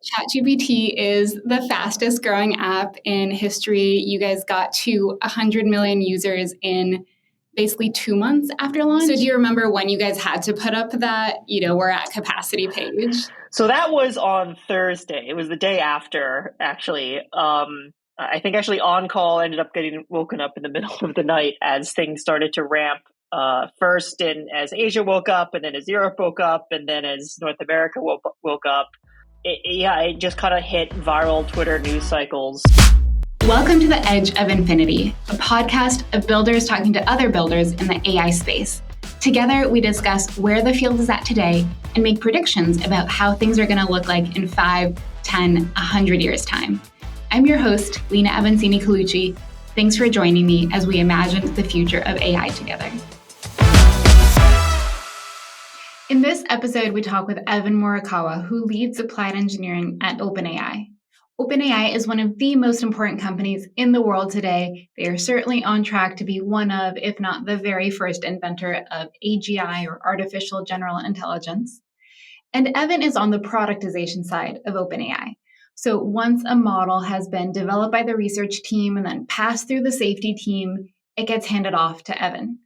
ChatGPT is the fastest growing app in history. You guys got to 100 million users in basically 2 months after launch. So do you remember when you guys had to put up that, we're at capacity page? So that was on Thursday. It was the day after, actually. I think actually On Call ended up getting woken up in the middle of the night as things started to ramp. First as Asia woke up, and then as Europe woke up, and then as North America woke up. It just kind of hit viral Twitter news cycles. Welcome to The Edge of Infinity, a podcast of builders talking to other builders in the AI space. Together, we discuss where the field is at today and make predictions about how things are going to look like in 5, 10, 100 years' time. I'm your host, Lina Colucci. Thanks for joining me as we imagine the future of AI together. In this episode, we talk with Evan Morikawa, who leads applied engineering at OpenAI. OpenAI is one of the most important companies in the world today. They are certainly on track to be one of, if not the very first inventor of AGI, or artificial general intelligence. And Evan is on the productization side of OpenAI. So once a model has been developed by the research team and then passed through the safety team, it gets handed off to Evan.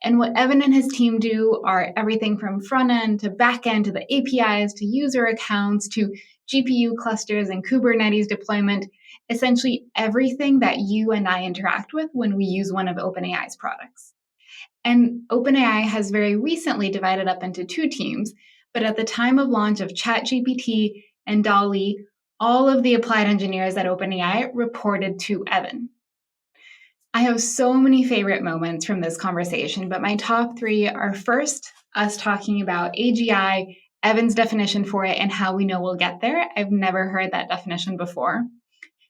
And what Evan and his team do are everything from front-end to backend to the APIs to user accounts to GPU clusters and Kubernetes deployment, essentially everything that you and I interact with when we use one of OpenAI's products. And OpenAI has very recently divided up into two teams, but at the time of launch of ChatGPT and DALLE, all of the applied engineers at OpenAI reported to Evan. I have so many favorite moments from this conversation, but my top three are first, us talking about AGI, Evan's definition for it, and how we know we'll get there. I've never heard that definition before.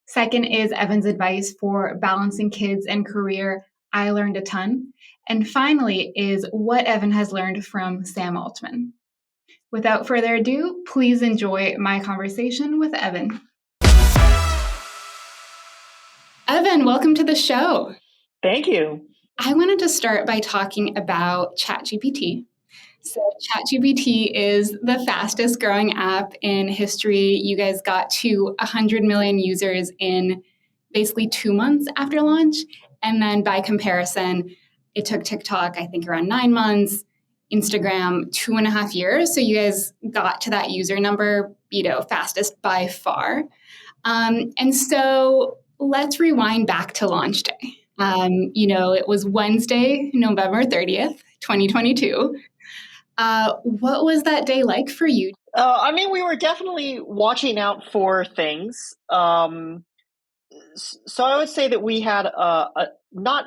Second is Evan's advice for balancing kids and career. I learned a ton. And finally is what Evan has learned from Sam Altman. Without further ado, please enjoy my conversation with Evan. Evan, welcome to the show. Thank you. I wanted to start by talking about ChatGPT. So ChatGPT is the fastest growing app in history. You guys got to 100 million users in basically 2 months after launch. And then by comparison, it took TikTok, I think, around 9 months, Instagram 2.5 years. So you guys got to that user number, fastest by far. And so let's rewind back to launch day. It was Wednesday, November 30th, 2022. What was that day like for you? We were definitely watching out for things. So I would say that we had not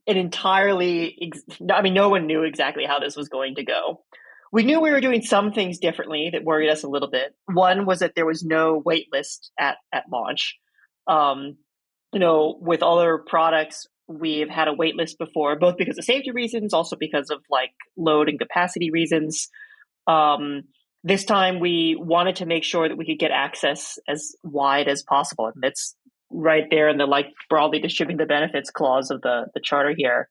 an entirely, no one knew exactly how this was going to go. We knew we were doing some things differently that worried us a little bit. One was that there was no wait list at launch. With other products, we've had a wait list before, both because of safety reasons, also because of load and capacity reasons. This time we wanted to make sure that we could get access as wide as possible. And that's right there in the broadly distributing the benefits clause of the charter here.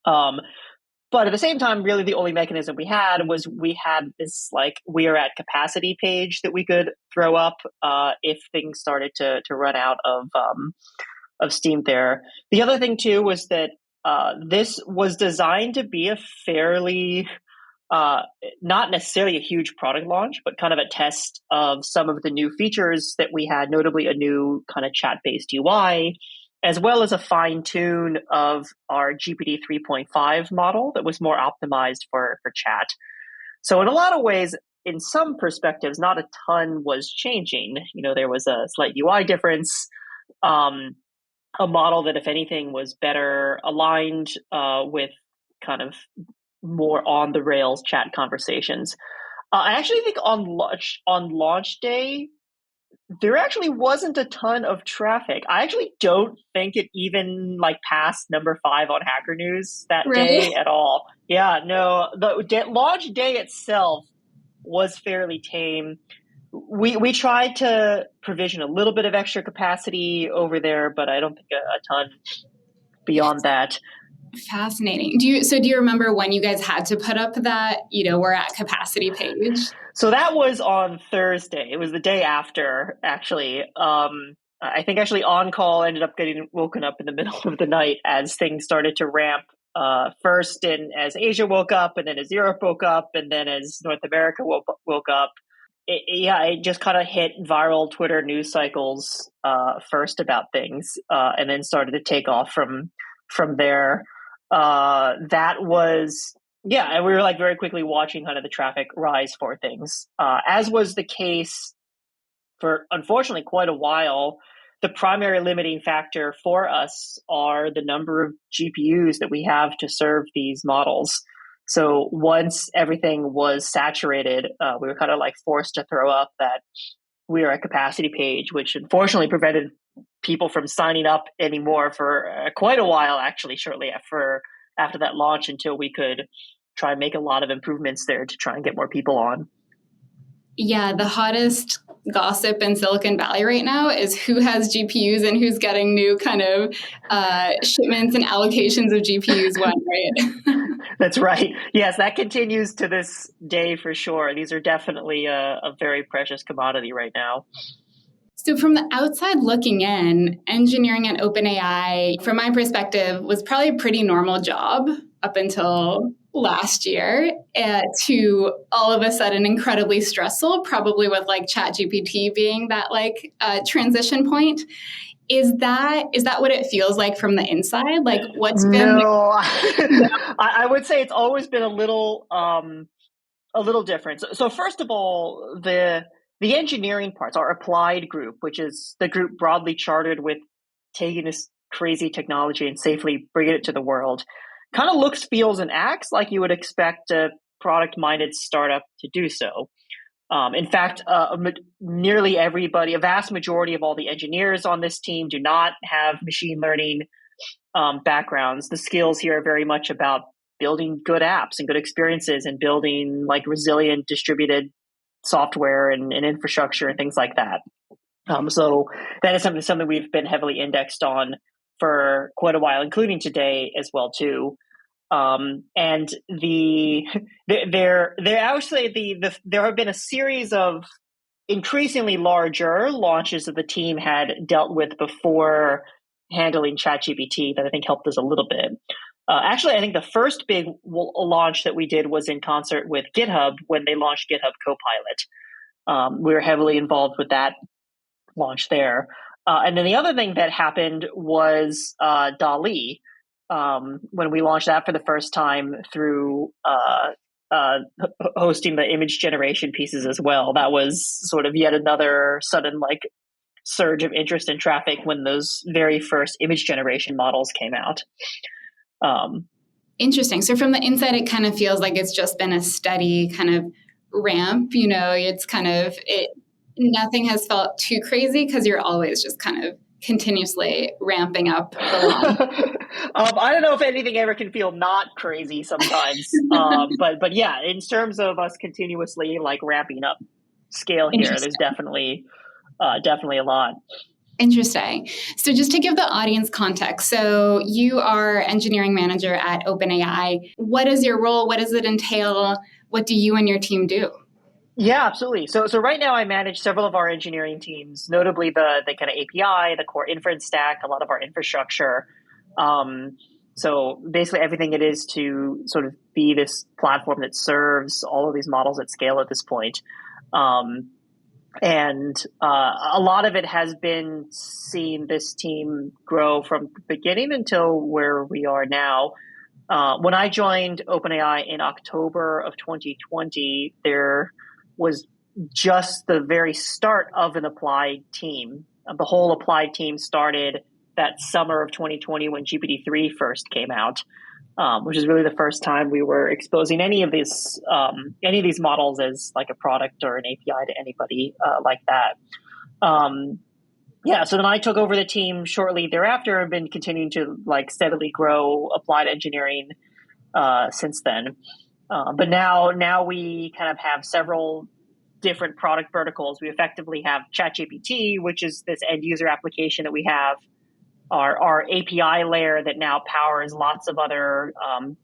But at the same time, really the only mechanism we had was we had this we are at capacity page that we could throw up if things started to run out of steam there. The other thing too was that this was designed to be a fairly not necessarily a huge product launch, but kind of a test of some of the new features that we had, notably a new kind of chat-based UI, as well as a fine-tune of our GPT 3.5 model that was more optimized for chat. So in a lot of ways, in some perspectives, not a ton was changing. There was a slight UI difference, a model that, if anything, was better aligned with kind of more on the rails chat conversations. I actually think on launch day, there actually wasn't a ton of traffic. I actually don't think it even passed number 5 on Hacker News that day at all. Yeah, no, the launch day itself was fairly tame. We tried to provision a little bit of extra capacity over there, but I don't think a ton beyond that. Fascinating. Do you remember when you guys had to put up that, we're at capacity page? So that was on Thursday. It was the day after, actually. I think actually on call ended up getting woken up in the middle of the night as things started to ramp. First, as Asia woke up, and then as Europe woke up, and then as North America woke up. It just kind of hit viral Twitter news cycles first about things, and then started to take off from there. That was and we were like very quickly watching kind of the traffic rise for things, as was the case for unfortunately quite a while. The primary limiting factor for us are the number of GPUs that we have to serve these models. So once everything was saturated, we were kind of like forced to throw up that we are at capacity page, which unfortunately prevented people from signing up anymore for quite a while, actually, shortly after that launch, until we could try and make a lot of improvements there to try and get more people on. Yeah, the hottest gossip in Silicon Valley right now is who has GPUs and who's getting new kind of shipments and allocations of GPUs when, right? That's right. Yes, that continues to this day for sure. These are definitely a very precious commodity right now. So from the outside looking in, engineering at OpenAI, from my perspective, was probably a pretty normal job up until last year, to all of a sudden incredibly stressful, probably with like ChatGPT being that like transition point. Is that what it feels like from the inside? Like what's been? No, I would say it's always been a little different. So first of all, the engineering parts, our applied group, which is the group broadly chartered with taking this crazy technology and safely bringing it to the world, kind of looks, feels, and acts like you would expect a product-minded startup to do so. In fact, nearly everybody, a vast majority of all the engineers on this team do not have machine learning backgrounds. The skills here are very much about building good apps and good experiences and building like resilient distributed software and infrastructure and things like that. So that is something we've been heavily indexed on for quite a while, including today as well too. And there have been a series of increasingly larger launches that the team had dealt with before handling ChatGPT that I think helped us a little bit. Actually, I think the first big launch that we did was in concert with GitHub when they launched GitHub Copilot. We were heavily involved with that launch there. And then the other thing that happened was DALLE, when we launched that for the first time through hosting the image generation pieces as well. That was sort of yet another sudden like surge of interest and traffic when those very first image generation models came out. Interesting. So from the inside, it kind of feels like it's just been a steady kind of ramp. You know, it's kind of nothing has felt too crazy because you're always just kind of continuously ramping up the I don't know if anything ever can feel not crazy sometimes. But yeah, in terms of us continuously like ramping up scale here, there's definitely a lot. Interesting. So just to give the audience context, so you are engineering manager at OpenAI. What is your role? What does it entail? What do you and your team do? Yeah, absolutely. So right now I manage several of our engineering teams, notably the kind of API, the core inference stack, a lot of our infrastructure. So basically everything it is to sort of be this platform that serves all of these models at scale at this point. And a lot of it has been seeing this team grow from the beginning until where we are now. When I joined OpenAI in October of 2020, there was just the very start of an applied team. The whole applied team started that summer of 2020 when GPT-3 first came out, which is really the first time we were exposing any of these models as like a product or an API to anybody like that. So then I took over the team shortly thereafter and been continuing to like steadily grow applied engineering since then. But now we kind of have several different product verticals. We effectively have ChatGPT, which is this end user application that we have, our API layer that now powers lots of other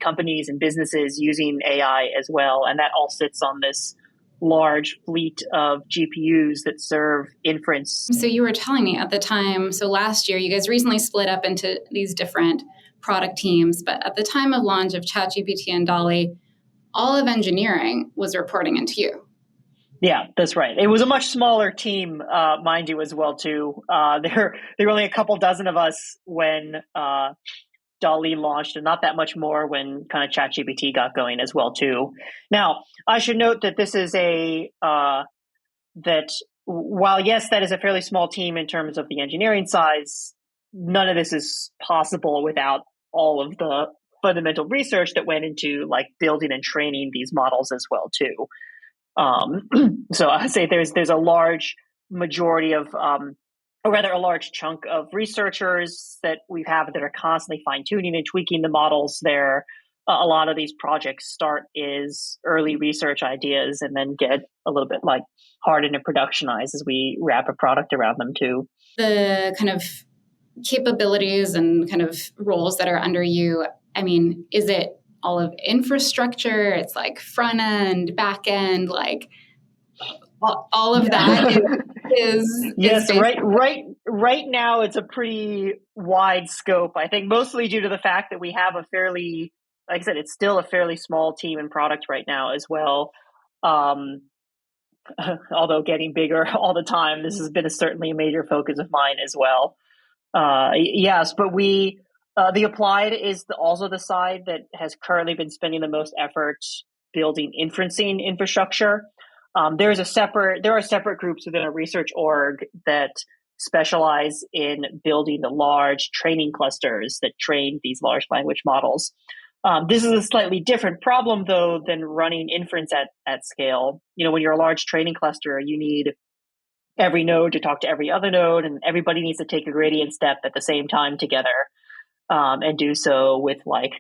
companies and businesses using AI as well. And that all sits on this large fleet of GPUs that serve inference. So you were telling me at the time, so last year, you guys recently split up into these different product teams, but at the time of launch of ChatGPT and DALLE, all of engineering was reporting into you. Yeah, that's right. It was a much smaller team, mind you, as well, too. There were only a couple dozen of us when DALL-E launched, and not that much more when kind of ChatGPT got going as well, too. Now, I should note that this is that while, yes, that is a fairly small team in terms of the engineering size, none of this is possible without all of the fundamental research that went into like building and training these models as well, too. So I'd say there's a large majority of, or rather a large chunk of researchers that we have that are constantly fine tuning and tweaking the models there. A lot of these projects start as early research ideas and then get a little bit like hardened and productionized as we wrap a product around them too. The kind of capabilities and kind of roles that are under you, I mean, is it all of infrastructure? It's like front end, back end, like all of that is yes, right now it's a pretty wide scope. I think mostly due to the fact that we have a fairly, like I said, it's still a fairly small team and product right now as well. Although getting bigger all the time, this has been certainly a major focus of mine as well. Yes, but the applied is also the side that has currently been spending the most effort building inferencing infrastructure. There are separate groups within a research org that specialize in building the large training clusters that train these large language models. This is a slightly different problem, though, than running inference at scale. You know, when you're a large training cluster, you need every node to talk to every other node, and everybody needs to take a gradient step at the same time together, and do so with like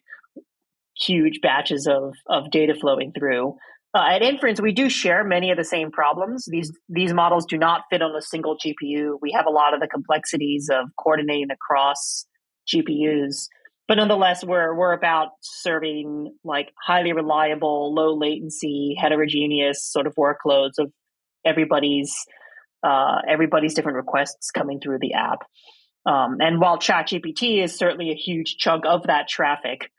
huge batches of data flowing through. At inference, we do share many of the same problems. These models do not fit on a single GPU. We have a lot of the complexities of coordinating across GPUs, but nonetheless, we're about serving like highly reliable, low latency, heterogeneous sort of workloads of everybody's different requests coming through the app. And while ChatGPT is certainly a huge chunk of that traffic,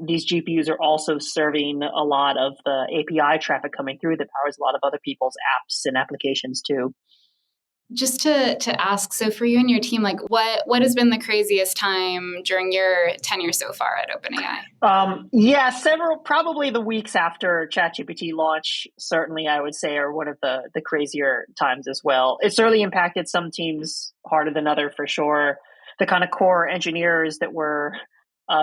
these GPUs are also serving a lot of the API traffic coming through that powers a lot of other people's apps and applications too. Just to ask, so for you and your team, like what has been the craziest time during your tenure so far at OpenAI? Several, probably the weeks after ChatGPT launch, certainly I would say are one of the crazier times as well. It certainly impacted some teams harder than other for sure. The kind of core engineers that were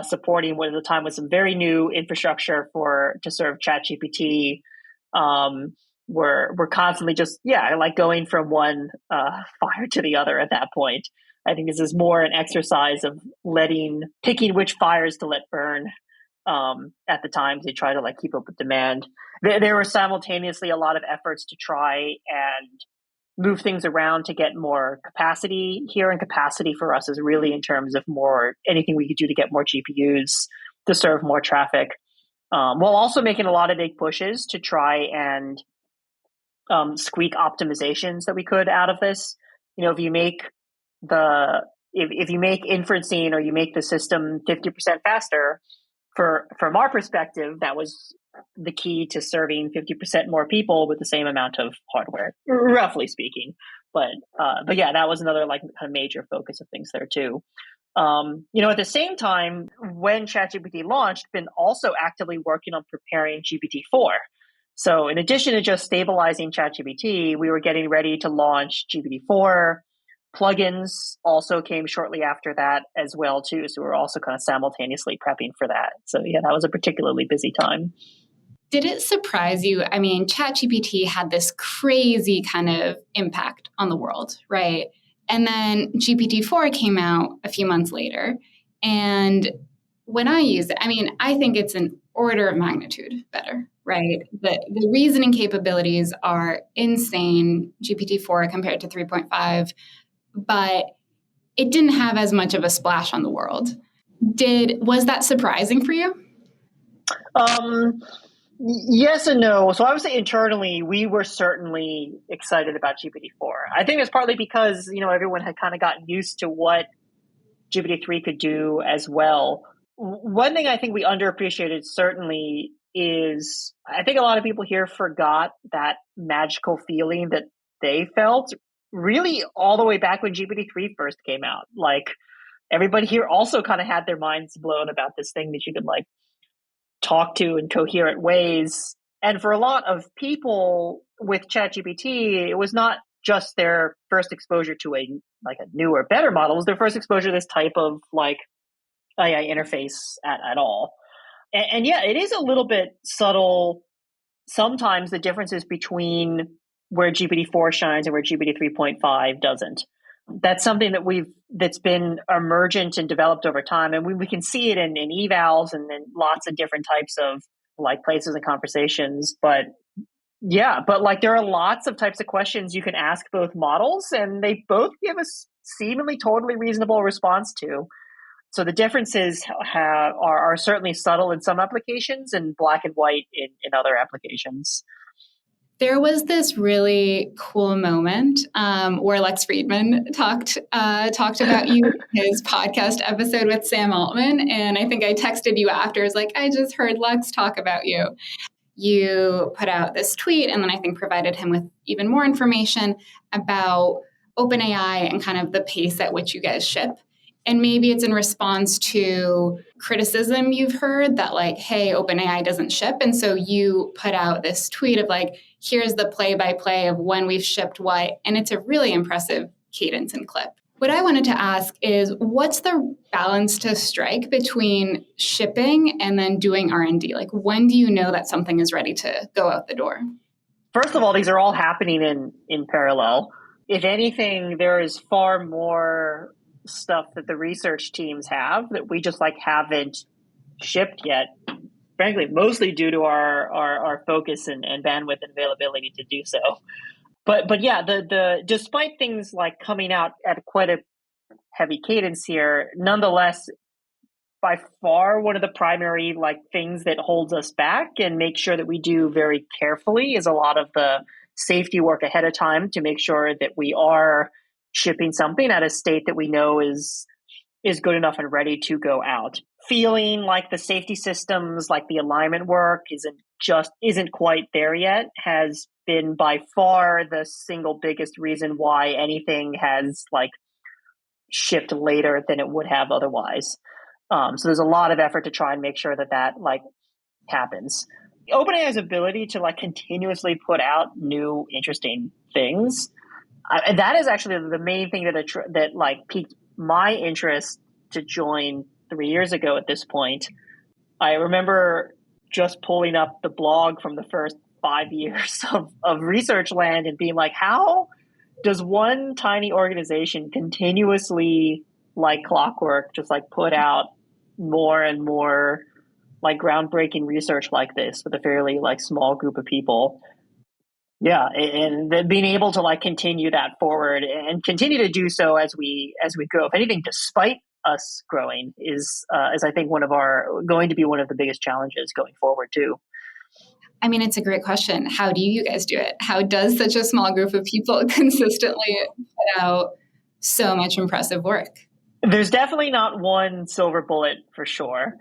supporting what at the time was some very new infrastructure to serve ChatGPT. We're constantly just like going from one fire to the other at that point. I think this is more an exercise of picking which fires to let burn at the time to try to like keep up with demand. There were simultaneously a lot of efforts to try and move things around to get more capacity here, and capacity for us is really in terms of more anything we could do to get more GPUs to serve more traffic, while also making a lot of big pushes to try and squeak optimizations that we could out of this. You know, if you make inferencing or you make the system 50% faster, from our perspective, that was the key to serving 50% more people with the same amount of hardware, roughly speaking. But yeah, that was another like kind of major focus of things there too. At the same time, when ChatGPT launched, been also actively working on preparing GPT-4. So in addition to just stabilizing ChatGPT, we were getting ready to launch GPT-4. Plugins also came shortly after that as well too. So we're also kind of simultaneously prepping for that. So yeah, that was a particularly busy time. Did it surprise you? I mean, ChatGPT had this crazy kind of impact on the world, right? And then GPT-4 came out a few months later. And when I use it, I mean, I think it's an order of magnitude better, right? The reasoning capabilities are insane, GPT-4 compared to 3.5, but it didn't have as much of a splash on the world. Was that surprising for you? Yes and no. So I would say internally, we were certainly excited about GPT-4. I think it's partly because, everyone had kind of gotten used to what GPT-3 could do as well. One thing I think we underappreciated certainly is I think a lot of people here forgot that magical feeling that they felt really all the way back when GPT-3 first came out. Like everybody here also kind of had their minds blown about this thing that you could like talk to in coherent ways. And for a lot of people with ChatGPT, it was not just their first exposure to a newer, better model. It was their first exposure to this type of like AI interface at all. And yeah, it is a little bit subtle. Sometimes the differences between where GPT-4 shines and where GPT 3.5 doesn't. That's something that's been emergent and developed over time. And we can see it in evals and in lots of different types of like places and conversations. But yeah, but like there are lots of types of questions you can ask both models and they both give a seemingly totally reasonable response to. So the differences are certainly subtle in some applications and black and white in other applications. There was this really cool moment where Lex Friedman talked about you in his podcast episode with Sam Altman, and I think I texted you after. I was like, I just heard Lex talk about you. You put out this tweet, and then I think provided him with even more information about OpenAI and kind of the pace at which you guys ship. And maybe it's in response to criticism you've heard that like, hey, OpenAI doesn't ship. And so you put out this tweet of like, here's the play by play of when we've shipped what. And it's a really impressive cadence and clip. What I wanted to ask is what's the balance to strike between shipping and then doing R&D? Like when do you know that something is ready to go out the door? First of all, these are all happening in parallel. If anything, there is far more stuff that the research teams have that we just like haven't shipped yet. Frankly, mostly due to our focus and bandwidth and availability to do so. But yeah, the despite things like coming out at quite a heavy cadence here, nonetheless, by far one of the primary like things that holds us back and make sure that we do very carefully is a lot of the safety work ahead of time to make sure that we are shipping something at a state that we know is good enough and ready to go out. Feeling like the safety systems, like the alignment work isn't quite there yet has been by far the single biggest reason why anything has like shipped later than it would have otherwise. So there's a lot of effort to try and make sure that like happens. OpenAI's ability to like continuously put out new interesting things, that is actually the main thing that like piqued my interest to join 3 years ago at this point. I remember just pulling up the blog from the first 5 years of research land and being like, how does one tiny organization continuously like clockwork just like put out more and more like groundbreaking research like this with a fairly like small group of people? Yeah, and being able to like continue that forward and continue to do so as we grow. If anything, despite us growing, is I think going to be one of the biggest challenges going forward too. I mean, it's a great question. How do you guys do it? How does such a small group of people consistently put out so much impressive work? There's definitely not one silver bullet for sure.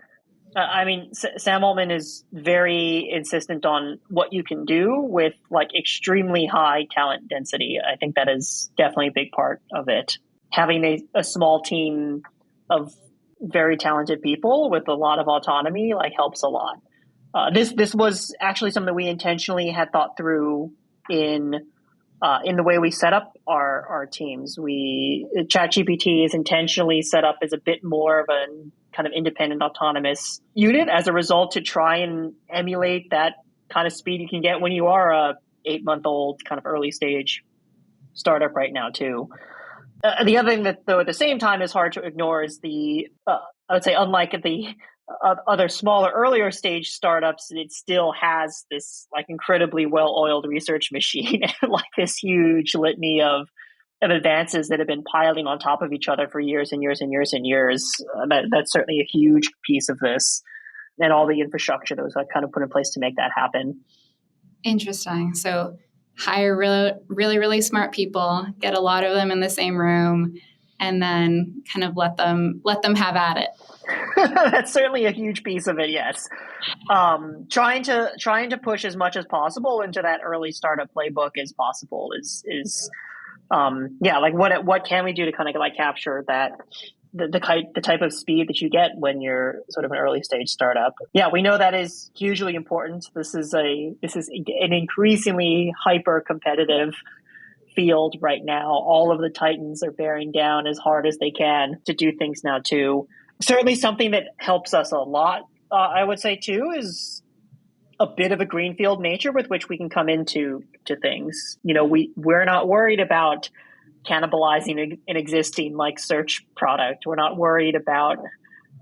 I mean, Sam Altman is very insistent on what you can do with like extremely high talent density. I think that is definitely a big part of it. Having a small team of very talented people with a lot of autonomy like helps a lot. This was actually something we intentionally had thought through in the way we set up our teams. ChatGPT is intentionally set up as a bit more of a kind of independent, autonomous unit as a result to try and emulate that kind of speed you can get when you are a 8-month-old kind of early stage startup right now too. The other thing that, though, at the same time is hard to ignore is I would say, unlike the other smaller, earlier stage startups, it still has this like incredibly well-oiled research machine, like this huge litany of advances that have been piling on top of each other for years and years and years and years. That's certainly a huge piece of this. and all the infrastructure that was like kind of put in place to make that happen. Interesting. So hire really smart people, get a lot of them in the same room, and then kind of let them have at it. That's certainly a huge piece of it. Yes, trying to push as much as possible into that early startup playbook as possible is like what can we do to kind of like capture that the type of speed that you get when you're sort of an early stage startup. Yeah, we know that is hugely important. This is an increasingly hyper competitive field right now. All of the titans are bearing down as hard as they can to do things now too. Certainly something that helps us a lot, I would say too, is a bit of a greenfield nature with which we can come into things. We're not worried about cannibalizing an existing like search product. We're not worried about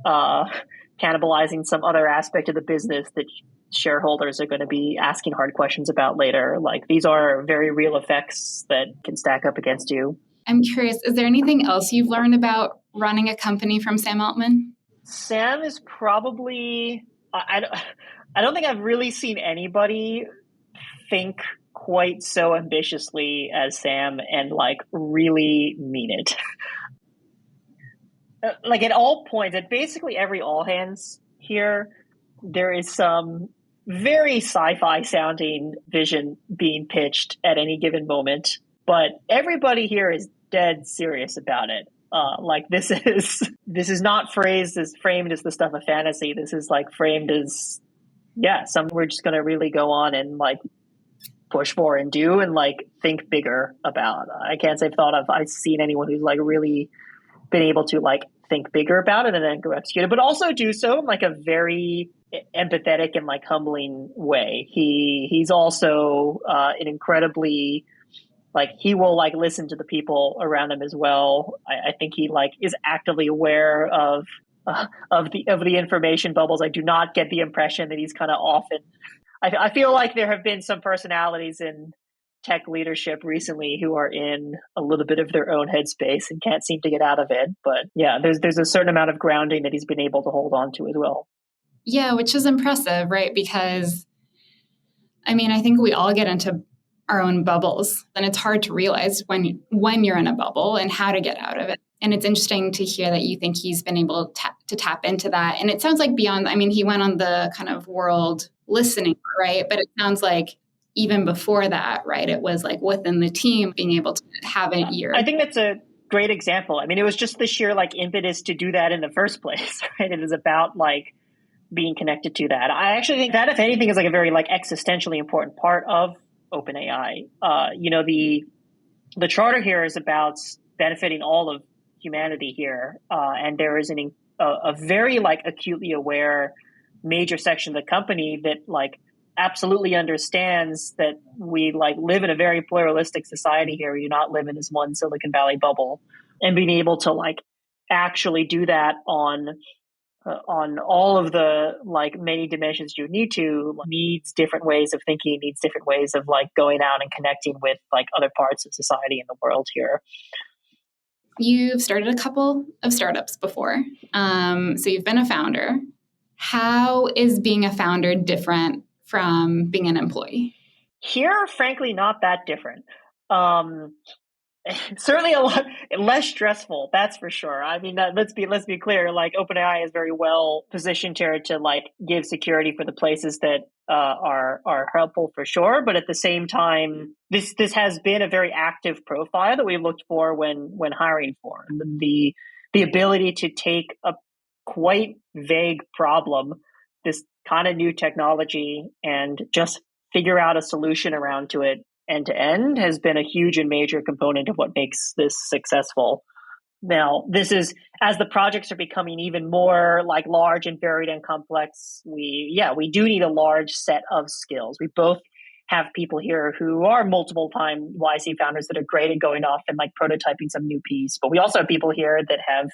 cannibalizing some other aspect of the business that shareholders are going to be asking hard questions about later. Like, these are very real effects that can stack up against you. I'm curious, is there anything else you've learned about running a company from Sam Altman? Sam is probably, I don't think I've really seen anybody think quite so ambitiously as Sam and like really mean it. Like at all points, at basically every all hands here, there is some very sci-fi sounding vision being pitched at any given moment, but everybody here is dead serious about it. Like this is not framed as the stuff of fantasy. This is like framed as we're just gonna really go on and like push for and do and like think bigger about. I can't say I've seen anyone who's like really been able to like think bigger about it and then go execute it, but also do so in like a very empathetic and like humbling way. He's also an incredibly like he will like listen to the people around him as well. I think he like is actively aware of the information bubbles. I do not get the impression that he's kind of often. I feel like there have been some personalities in tech leadership recently who are in a little bit of their own headspace and can't seem to get out of it. But yeah, there's a certain amount of grounding that he's been able to hold on to as well. Yeah, which is impressive, right? Because I mean, I think we all get into our own bubbles, and it's hard to realize when you're in a bubble and how to get out of it. And it's interesting to hear that you think he's been able to tap into that. And it sounds like beyond, I mean, he went on the kind of world listening, right? But it sounds like even before that, right? It was like within the team being able to have an ear. I think that's a great example. I mean, it was just the sheer like impetus to do that in the first place, right? It is about like being connected to that. I actually think that, if anything, is like a very like existentially important part of OpenAI. The charter here is about benefiting all of humanity here, and there is a very like acutely aware major section of the company that like absolutely understands that we like live in a very pluralistic society here. You not live in this one Silicon Valley bubble, and being able to like actually do that on all of the like many dimensions you need to needs different ways of thinking, needs different ways of like going out and connecting with like other parts of society in the world here. You've started a couple of startups before. So you've been a founder. How is being a founder different from being an employee? Here, frankly, not that different. Certainly a lot less stressful, that's for sure. I mean, let's be clear. Like, OpenAI is very well positioned here to like give security for the places that are helpful for sure. But at the same time, this has been a very active profile that we looked for when hiring for the ability to take a quite vague problem, this kind of new technology, and just figure out a solution around to it end to end has been a huge and major component of what makes this successful. Now, this is, as the projects are becoming even more like large and varied and complex, we do need a large set of skills. We both have people here who are multiple time YC founders that are great at going off and like prototyping some new piece. But we also have people here that have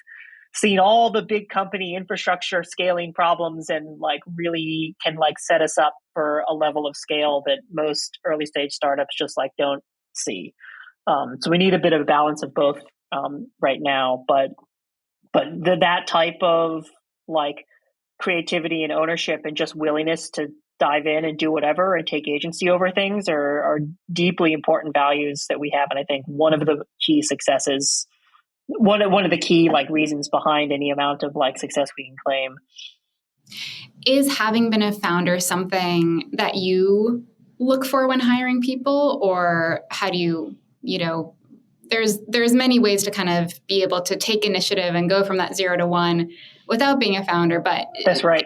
seen all the big company infrastructure scaling problems and like really can like set us up for a level of scale that most early stage startups just like don't see. So we need a bit of a balance of both right now, but that type of like creativity and ownership and just willingness to dive in and do whatever and take agency over things are deeply important values that we have. And I think one of the key successes, one of the key like reasons behind any amount of like success we can claim. Is having been a founder something that you look for when hiring people, or how do you know, there's many ways to kind of be able to take initiative and go from that 0 to 1 without being a founder, but that's right.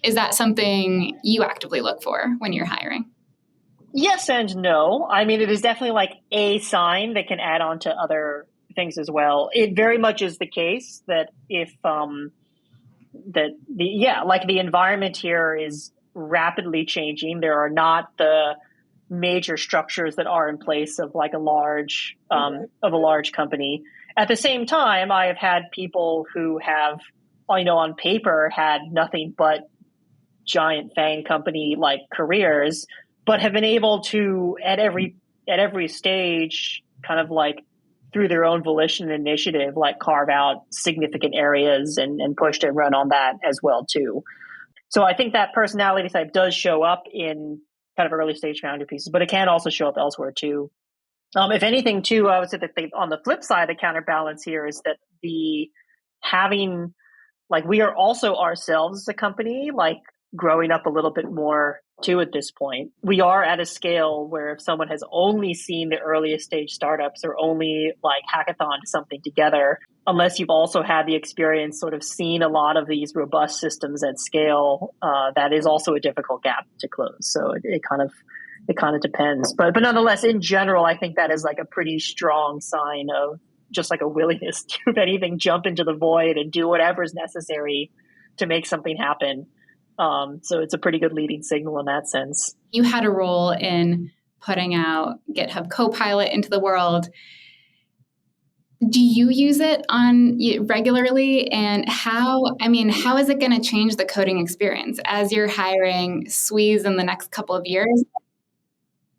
Is that something you actively look for when you're hiring? Yes and no. I mean, it is definitely like a sign that can add on to other things as well. It very much is the case that if the environment here is rapidly changing. There are not the major structures that are in place of like a large company. At the same time, I have had people who have, on paper had nothing but giant FAANG company like careers, but have been able to at every stage kind of like through their own volition and initiative, like carve out significant areas and push and run on that as well too. So I think that personality type does show up in kind of early stage founder pieces, but it can also show up elsewhere too. If anything too, I would say that on the flip side, the counterbalance here is that we are also ourselves as a company, like growing up a little bit more too at this point. We are at a scale where if someone has only seen the earliest stage startups or only like hackathon something together, unless you've also had the experience sort of seen a lot of these robust systems at scale, that is also a difficult gap to close. So it kind of depends. But nonetheless, in general, I think that is like a pretty strong sign of just like a willingness to, if anything, jump into the void and do whatever is necessary to make something happen. So it's a pretty good leading signal in that sense. You had a role in putting out GitHub Copilot into the world. Do you use it regularly? And how is it going to change the coding experience as you're hiring SWEs in the next couple of years?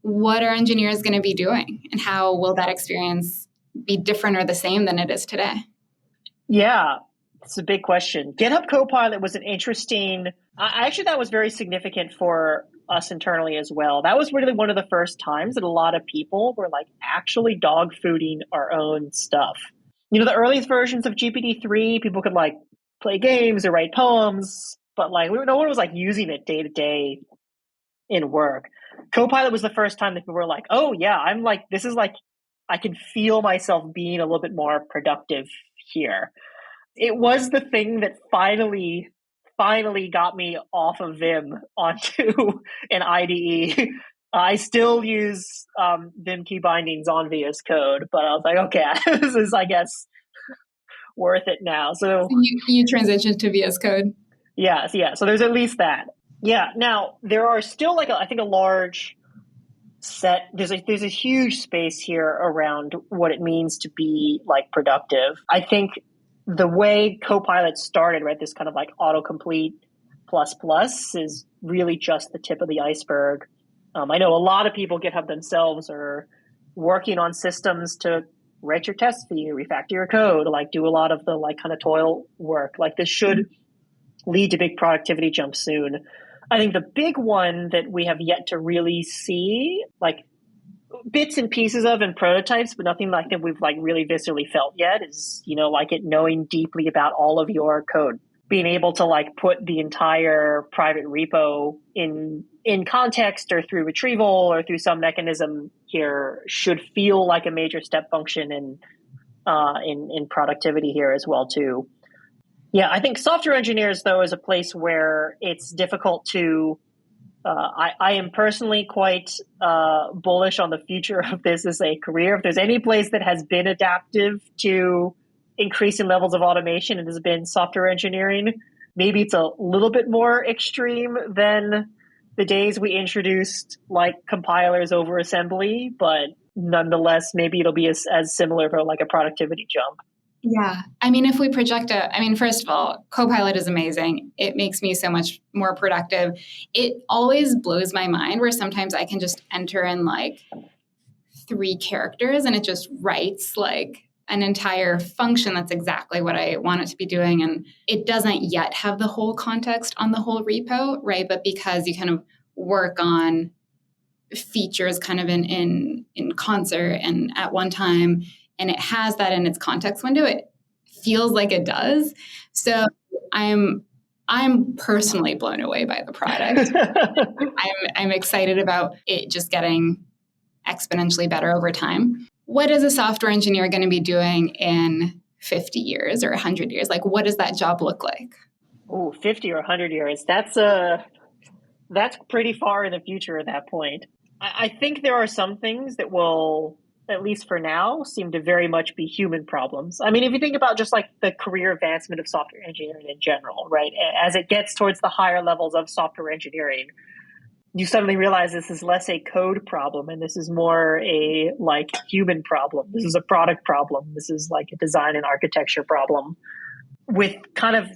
What are engineers going to be doing, and how will that experience be different or the same than it is today? Yeah, it's a big question. GitHub Copilot was an interesting, actually that was very significant for us internally as well. That was really one of the first times that a lot of people were like actually dog fooding our own stuff. The earliest versions of GPT-3, people could like play games or write poems, but like no one was like using it day to day in work. Copilot was the first time that people were like, oh yeah, I'm like, this is like, I can feel myself being a little bit more productive here. It was the thing that finally got me off of Vim onto an IDE. I still use Vim key bindings on VS Code, but I was like, okay, this is, I guess, worth it now. So you transitioned to VS Code. Yeah. So there's at least that. Yeah. Now there are still like I think a large set. There's a huge space here around what it means to be like productive. I think the way Copilot started, right, this kind of like autocomplete plus is really just the tip of the iceberg. I know a lot of people, GitHub themselves, are working on systems to write your tests for you, refactor your code, like do a lot of the like kind of toil work. Like this should lead to big productivity jumps soon. I think the big one that we have yet to really see, like bits and pieces of and prototypes, but nothing like that we've like really viscerally felt yet, is, like it knowing deeply about all of your code, being able to like put the entire private repo in context or through retrieval or through some mechanism here should feel like a major step function in productivity here as well too. Yeah, I think software engineers, though, is a place where it's difficult to. I am personally quite bullish on the future of this as a career. If there's any place that has been adaptive to increasing levels of automation, it has been software engineering. Maybe it's a little bit more extreme than the days we introduced like compilers over assembly, but nonetheless, maybe it'll be as similar for like a productivity jump. Yeah. I mean, if we project first of all, Copilot is amazing. It makes me so much more productive. It always blows my mind where sometimes I can just enter in like 3 characters and it just writes like an entire function that's exactly what I want it to be doing. And it doesn't yet have the whole context on the whole repo, right? But because you kind of work on features kind of in concert and at one time, and it has that in its context window, it feels like it does. So I'm personally blown away by the product. I'm excited about it just getting exponentially better over time. What is a software engineer going to be doing in 50 years or 100 years? Like, what does that job look like? Oh, 50 or 100 years. That's pretty far in the future at that point. I think there are some things that will, at least for now, seem to very much be human problems. I mean, if you think about just like the career advancement of software engineering in general, right? As it gets towards the higher levels of software engineering, you suddenly realize this is less a code problem and this is more a like human problem. This is a product problem. This is like a design and architecture problem with kind of,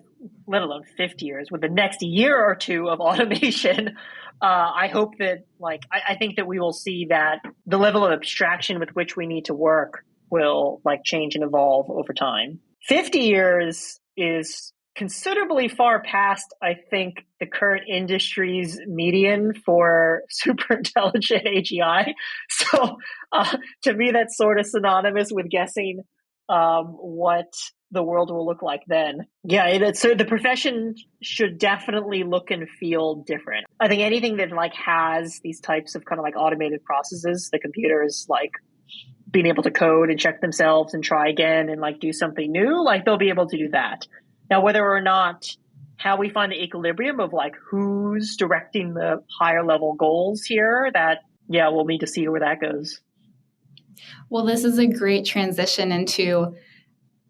let alone 50 years, with the next year or two of automation. I hope that I think that we will see that the level of abstraction with which we need to work will like change and evolve over time. 50 years is considerably far past, I think, the current industry's median for super intelligent AGI. So to me, that's sort of synonymous with guessing what the world will look like then. Yeah, so the profession should definitely look and feel different. I think anything that like has these types of kind of like automated processes, the computers like being able to code and check themselves and try again and like do something new, like they'll be able to do that. Now, whether or not how we find the equilibrium of like who's directing the higher level goals here, that, yeah, we'll need to see where that goes. Well, this is a great transition into,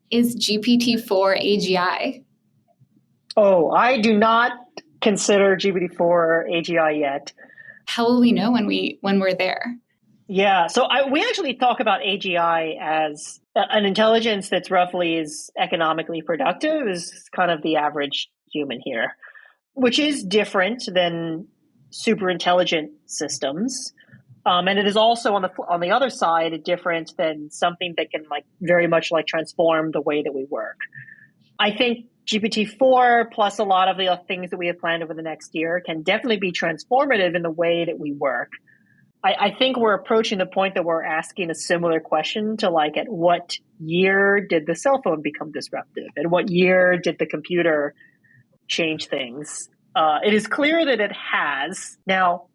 is GPT4 AGI? Oh, I do not consider GPT4 AGI yet. How will we know when we're there? Yeah, so we actually talk about AGI as an intelligence that's roughly as economically productive as kind of the average human here, which is different than super intelligent systems. And it is also on the other side different than something that can like very much like transform the way that we work. I think GPT-4 plus a lot of the things that we have planned over the next year can definitely be transformative in the way that we work. I think we're approaching the point that we're asking a similar question to like, at what year did the cell phone become disruptive? And what year did the computer change things? It is clear that it has. Now,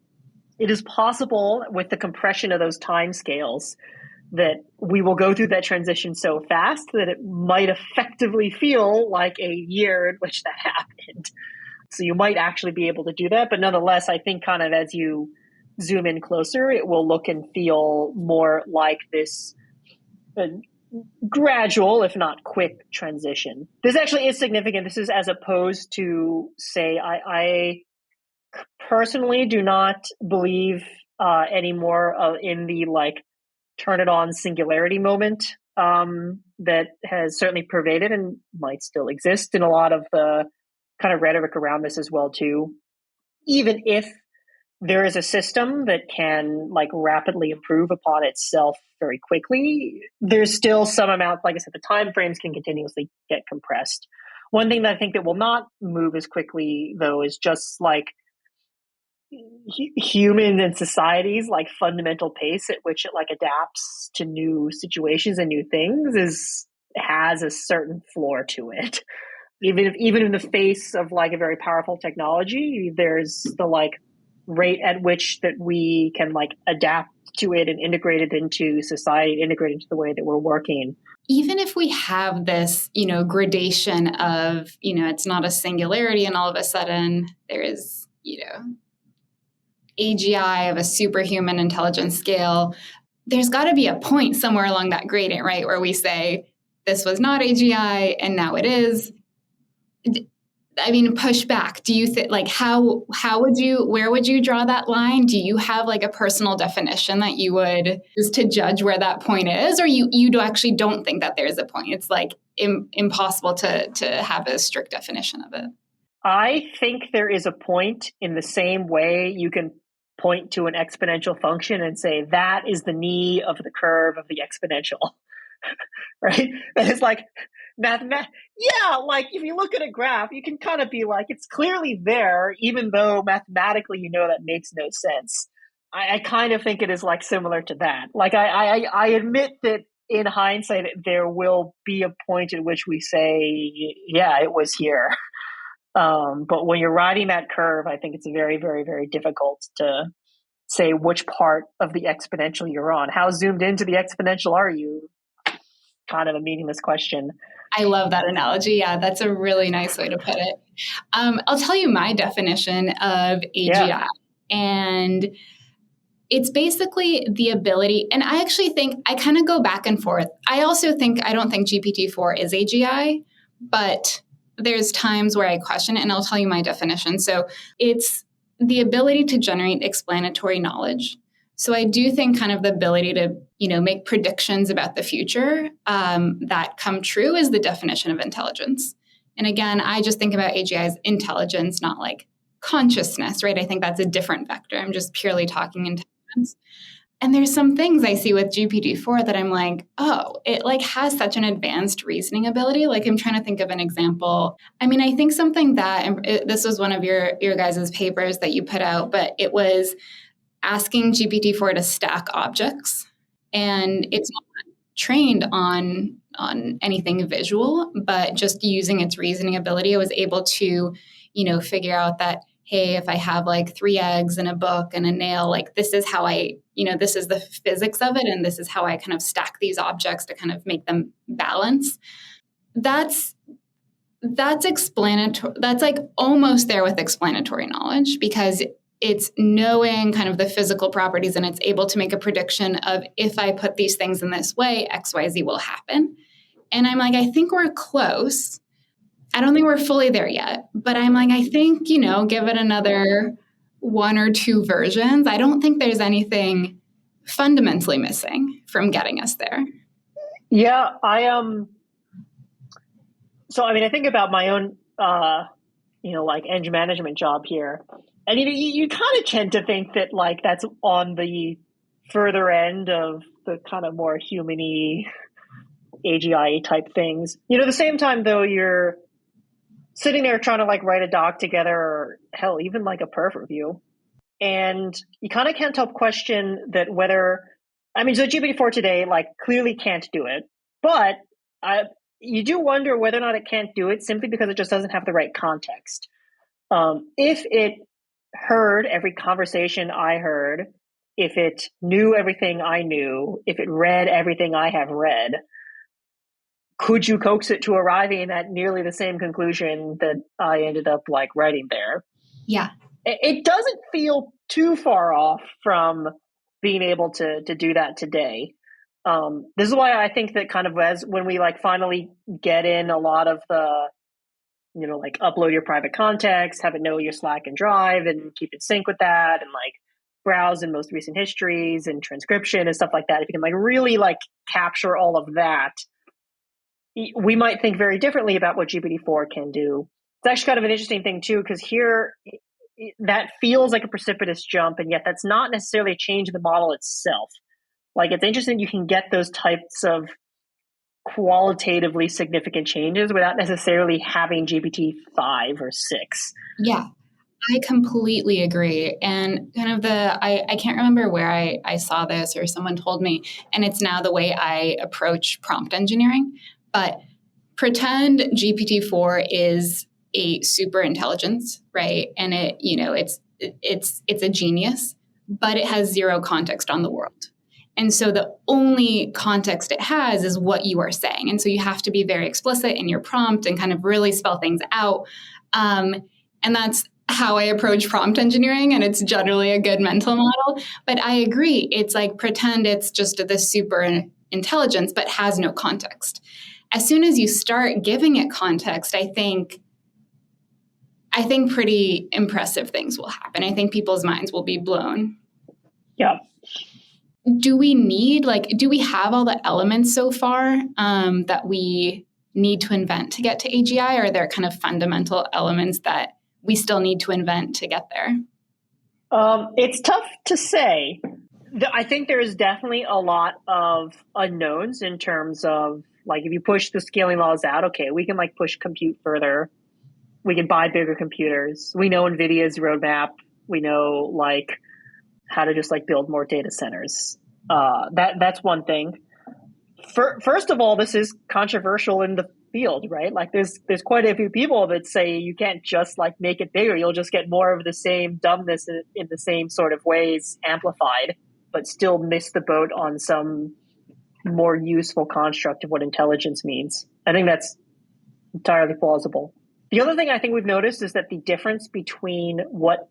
it is possible with the compression of those time scales that we will go through that transition so fast that it might effectively feel like a year in which that happened. So you might actually be able to do that. But nonetheless, I think kind of as you zoom in closer, it will look and feel more like this gradual, if not quick, transition. This actually is significant. This is as opposed to, say, I personally do not believe anymore in the like turn it on singularity moment that has certainly pervaded and might still exist in a lot of the kind of rhetoric around this as well too. Even if there is a system that can like rapidly improve upon itself very quickly, there's still some amount, like I said, the time frames can continuously get compressed. One thing that I think that will not move as quickly though is just like human and society's like fundamental pace at which it like adapts to new situations and new things has a certain floor to it. Even in the face of like a very powerful technology, there's the like rate at which that we can like adapt to it and integrate it into society, integrate it into the way that we're working. Even if we have this, gradation of, it's not a singularity and all of a sudden there is, AGI of a superhuman intelligence scale, there's got to be a point somewhere along that gradient, right, where we say this was not AGI and now it is. I mean, push back. Do you think, like, where would you draw that line? Do you have like a personal definition that you would use to judge where that point is? Or you actually don't think that there's a point? It's like impossible to have a strict definition of it. I think there is a point in the same way you can point to an exponential function and say that is the knee of the curve of the exponential. right? And it's like yeah, like if you look at a graph, you can kind of be like, it's clearly there, even though mathematically that makes no sense. I kind of think it is like similar to that. Like I admit that in hindsight, there will be a point at which we say, yeah, it was here. But when you're riding that curve, I think it's very, very, very difficult to say which part of the exponential you're on. How zoomed into the exponential are you? Kind of a meaningless question. I love that analogy. Yeah, that's a really nice way to put it. I'll tell you my definition of AGI. Yeah. And it's basically the ability, and I actually think I kind of go back and forth. I don't think GPT-4 is AGI, but there's times where I question it, and I'll tell you my definition. So it's the ability to generate explanatory knowledge. So I do think kind of the ability to, make predictions about the future that come true is the definition of intelligence. And again, I just think about AGI as intelligence, not like consciousness, right? I think that's a different vector. I'm just purely talking intelligence. And there's some things I see with GPT-4 that I'm like, oh, it like has such an advanced reasoning ability. Like I'm trying to think of an example. I mean, I think something that, this was one of your guys' papers that you put out, but it was asking GPT-4 to stack objects. And it's not trained on anything visual, but just using its reasoning ability, I was able to, figure out that, hey, if I have like 3 eggs and a book and a nail, like this is how this is the physics of it. And this is how I kind of stack these objects to kind of make them balance. That's explanatory. That's like almost there with explanatory knowledge because it's knowing kind of the physical properties and it's able to make a prediction of if I put these things in this way, X, Y, Z will happen. And I'm like, I think we're close. I don't think we're fully there yet, but I'm like, I think, give it another 1 or 2 versions. I don't think there's anything fundamentally missing from getting us there. Yeah, so I mean, I think about my own, like engine management job here. And you kind of tend to think that like that's on the further end of the kind of more human-y AGI type things. At the same time, though, you're sitting there trying to like write a doc together or hell, even like a perf review. And you kind of can't help question that so GPT-4 today like clearly can't do it, but you do wonder whether or not it can't do it simply because it just doesn't have the right context. If it heard every conversation I heard, if it knew everything I knew, if it read everything I have read, could you coax it to arriving at nearly the same conclusion that I ended up like writing there? Yeah. It doesn't feel too far off from being able to do that today. This is why I think that kind of when we like finally get in a lot of the, like upload your private context, have it know your Slack and Drive and keep in sync with that and like browse in most recent histories and transcription and stuff like that. If you can like really like capture all of that, we might think very differently about what GPT-4 can do. It's actually kind of an interesting thing too, because here that feels like a precipitous jump, and yet that's not necessarily a change in the model itself. Like it's interesting you can get those types of qualitatively significant changes without necessarily having GPT-5 or 6. Yeah, I completely agree. And kind of I can't remember where I saw this or someone told me, and it's now the way I approach prompt engineering. But pretend GPT-4 is a super intelligence, right? And it's a genius, but it has zero context on the world. And so the only context it has is what you are saying. And so you have to be very explicit in your prompt and kind of really spell things out. And that's how I approach prompt engineering. And it's generally a good mental model. But I agree. It's like pretend it's just this super intelligence, but has no context. As soon as you start giving it context, I think pretty impressive things will happen. I think people's minds will be blown. Yeah. Do we have all the elements so far that we need to invent to get to AGI, or are there kind of fundamental elements that we still need to invent to get there? It's tough to say. I think there is definitely a lot of unknowns in terms of like if you push the scaling laws out, okay, we can like push compute further. We can buy bigger computers. We know NVIDIA's roadmap. We know like how to just like build more data centers. That's one thing. First of all, this is controversial in the field, right? Like there's quite a few people that say you can't just like make it bigger. You'll just get more of the same dumbness in the same sort of ways amplified, but still miss the boat on some more useful construct of what intelligence means. I think that's entirely plausible. The other thing I think we've noticed is that the difference between what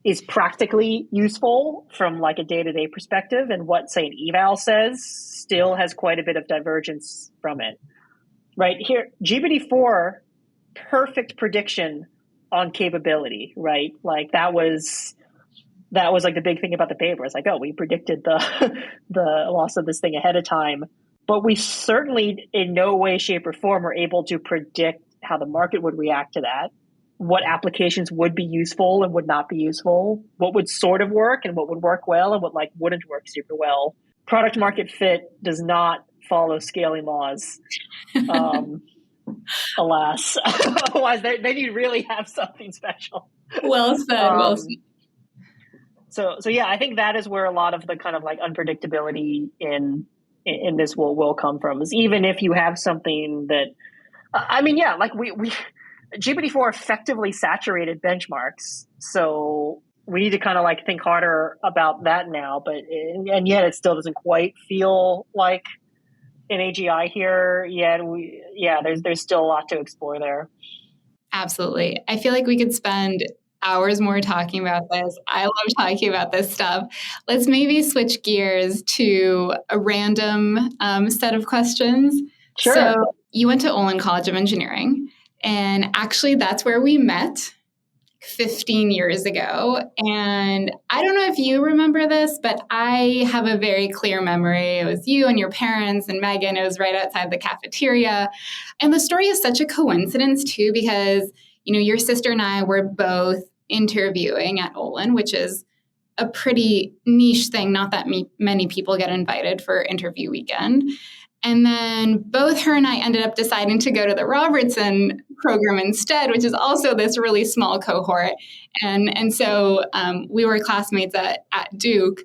is practically useful from like a day-to-day perspective and what, say, an eval says still has quite a bit of divergence from it. Right here, GPT-4, perfect prediction on capability, right? Like that was like the big thing about the paper. It's like, oh, we predicted the loss of this thing ahead of time. But we certainly in no way, shape, or form are able to predict how the market would react to that, what applications would be useful and would not be useful, what would sort of work and what would work well and what like wouldn't work super well. Product market fit does not follow scaling laws. Alas. Otherwise, then you really have something special. Well said. Well said. So yeah, I think that is where a lot of the kind of like unpredictability in this will come from. Is even if you have something that, I mean, yeah, like we GPT-4 effectively saturated benchmarks, so we need to kind of like think harder about that now. But and yet it still doesn't quite feel like an AGI here yet. There's still a lot to explore there. Absolutely. I feel like we could spend hours more talking about this. I love talking about this stuff. Let's maybe switch gears to a random set of questions. Sure. So you went to Olin College of Engineering, and actually that's where we met 15 years ago. And I don't know if you remember this, but I have a very clear memory. It was you and your parents and Megan. It was right outside the cafeteria. And the story is such a coincidence too, because, you know, your sister and I were both interviewing at Olin, which is a pretty niche thing. Not that many people get invited for interview weekend. And then both her and I ended up deciding to go to the Robertson program instead, which is also this really small cohort. And so we were classmates at Duke.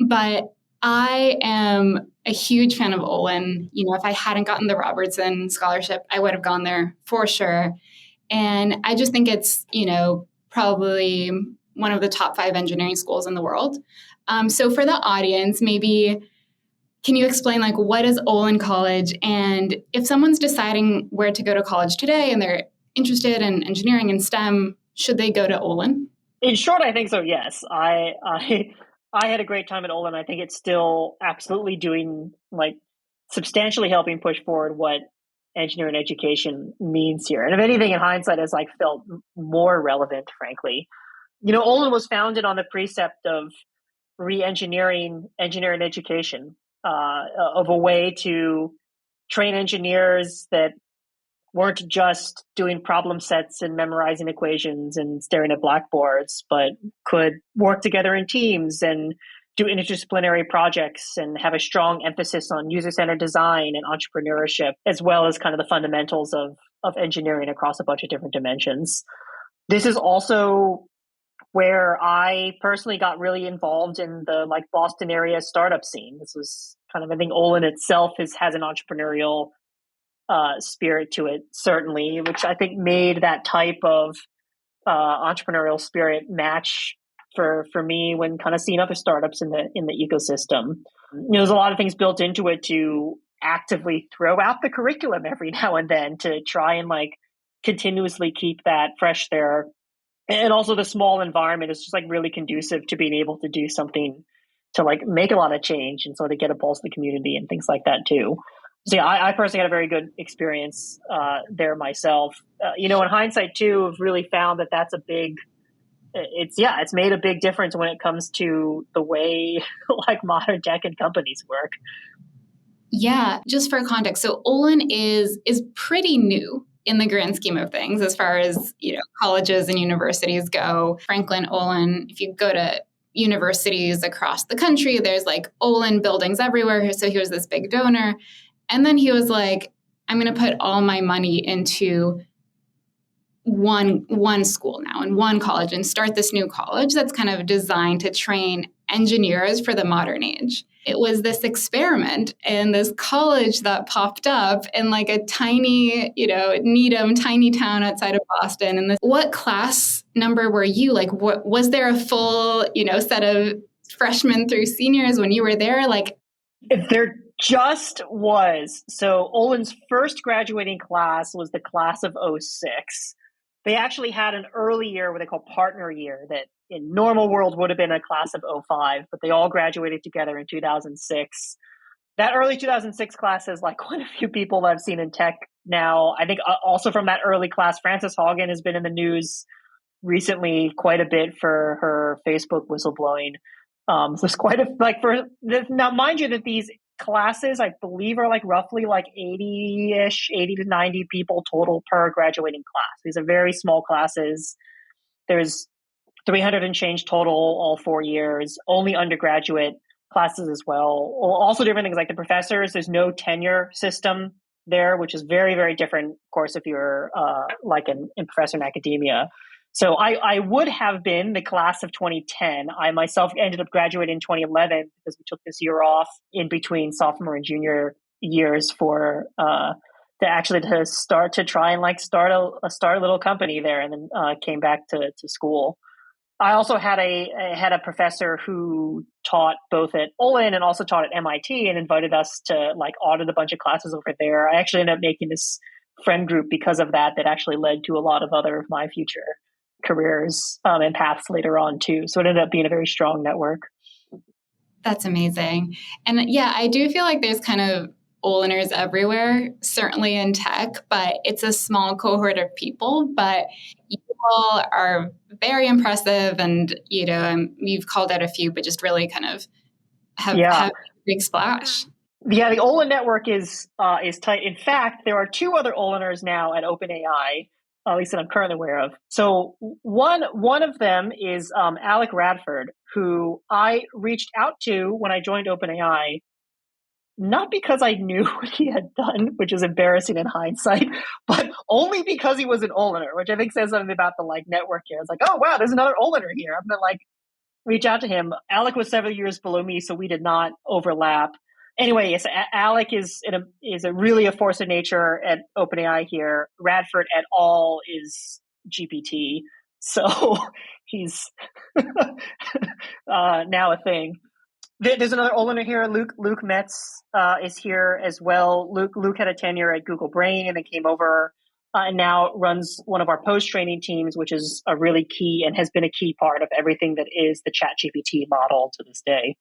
But I am a huge fan of Olin. You know, if I hadn't gotten the Robertson scholarship, I would have gone there for sure. And I just think it's, you know, probably one of the top 5 engineering schools in the world. So for the audience, maybe can you explain like what is Olin College, and if someone's deciding where to go to college today and they're interested in engineering and STEM, should they go to Olin? In short, I think so. Yes, I had a great time at Olin. I think it's still absolutely doing like substantially helping push forward what engineering education means here. And if anything, in hindsight, has like felt more relevant, frankly. You know, Olin was founded on the precept of re-engineering engineering education, of a way to train engineers that weren't just doing problem sets and memorizing equations and staring at blackboards, but could work together in teams and do interdisciplinary projects and have a strong emphasis on user-centered design and entrepreneurship, as well as kind of the fundamentals of engineering across a bunch of different dimensions. This is also where I personally got really involved in the like Boston area startup scene. This was kind of, I think Olin itself has an entrepreneurial spirit to it, certainly, which I think made that type of entrepreneurial spirit match for me when kind of seeing other startups in the ecosystem. You know, there's a lot of things built into it to actively throw out the curriculum every now and then to try and like continuously keep that fresh there. And also the small environment is just like really conducive to being able to do something to like make a lot of change and sort of get a pulse of the community and things like that too. So yeah, I personally had a very good experience there myself. You know, in hindsight too, I've really found that that's a big, it's made a big difference when it comes to the way like modern tech and companies work. Yeah, just for context, so Olin is pretty new in the grand scheme of things as far as, you know, colleges and universities go. Franklin, Olin, if you go to universities across the country. There's like Olin buildings everywhere. So he was this big donor. And then he was like, I'm going to put all my money into one school now and one college and start this new college that's kind of designed to train engineers for the modern age. It was this experiment in this college that popped up in like a tiny, Needham, tiny town outside of Boston. And what class number were you? Like, what was there a full, set of freshmen through seniors when you were there? Like, there just was. So Olin's first graduating class was the class of '06. They actually had an early year, what they call partner year, that in normal world would have been a class of '05, but they all graduated together in 2006. That early 2006 class is like quite a few people I've seen in tech now. I think also from that early class, Frances Haugen has been in the news recently quite a bit for her Facebook whistleblowing. So there's quite now mind you that these classes, I believe, are like roughly like 80-ish, 80 to 90 people total per graduating class. These are very small classes. There's 300 and change total all 4 years, only undergraduate classes as well. Also different things like the professors, there's no tenure system there, which is very, very different, of course, if you're like in professor in academia. So I would have been the class of 2010. I myself ended up graduating in 2011 because we took this year off in between sophomore and junior years for to start to try and start a little company there, and then came back to school. I also had a professor who taught both at Olin and also taught at MIT and invited us to audit a bunch of classes over there. I actually ended up making this friend group because of that actually led to a lot of other of my future careers and paths later on too. So it ended up being a very strong network. That's amazing. And yeah, I do feel like there's kind of Oliners everywhere, certainly in tech, but it's a small cohort of people. But you all are very impressive, and you've called out a few, but just really kind of have a big splash. Yeah, the Olin network is tight. In fact, there are two other Oliners now at OpenAI, at least that I'm currently aware of. So one of them is Alec Radford, who I reached out to when I joined OpenAI, not because I knew what he had done, which is embarrassing in hindsight, but only because he was an Oliner, which I think says something about the network here. It's like, oh wow, there's another Oliner here. I'm gonna reach out to him. Alec was several years below me, so we did not overlap. Anyway, yes, Alec is really a force of nature at OpenAI here. Radford et al. Is GPT, so he's now a thing. There's another Oliner here. Luke Metz is here as well. Luke had a tenure at Google Brain and then came over and now runs one of our post-training teams, which is a really key and has been a key part of everything that is the ChatGPT model to this day.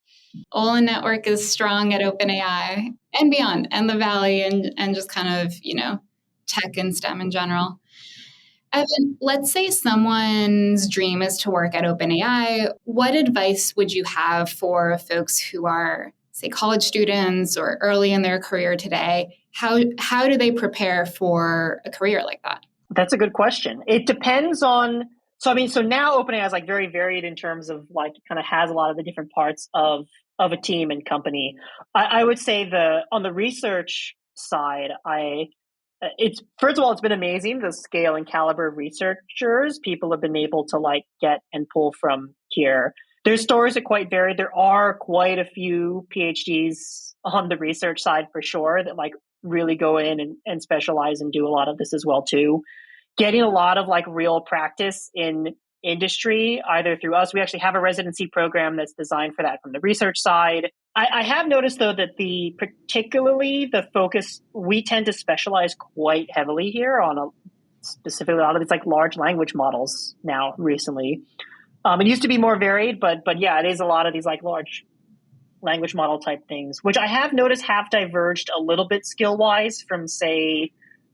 Olin network is strong at OpenAI and beyond, and the Valley, and just kind of, tech and STEM in general. Evan, let's say someone's dream is to work at OpenAI. What advice would you have for folks who are, say, college students or early in their career today? How do they prepare for a career like that? That's a good question. It depends on, so now OpenAI is very varied in terms of kind of has a lot of the different parts of a team and company. I would say on the research side, first of all, it's been amazing the scale and caliber of researchers people have been able to get and pull from here. Their stories are quite varied. There are quite a few PhDs on the research side for sure that really go in and specialize and do a lot of this as well too. Getting a lot of real practice in industry, either through us. We actually have a residency program that's designed for that from the research side. I have noticed though that particularly the focus, we tend to specialize quite heavily here on specifically a lot of these large language models now recently. It used to be more varied, but yeah, it is a lot of these large language model type things, which I have noticed have diverged a little bit skill wise from say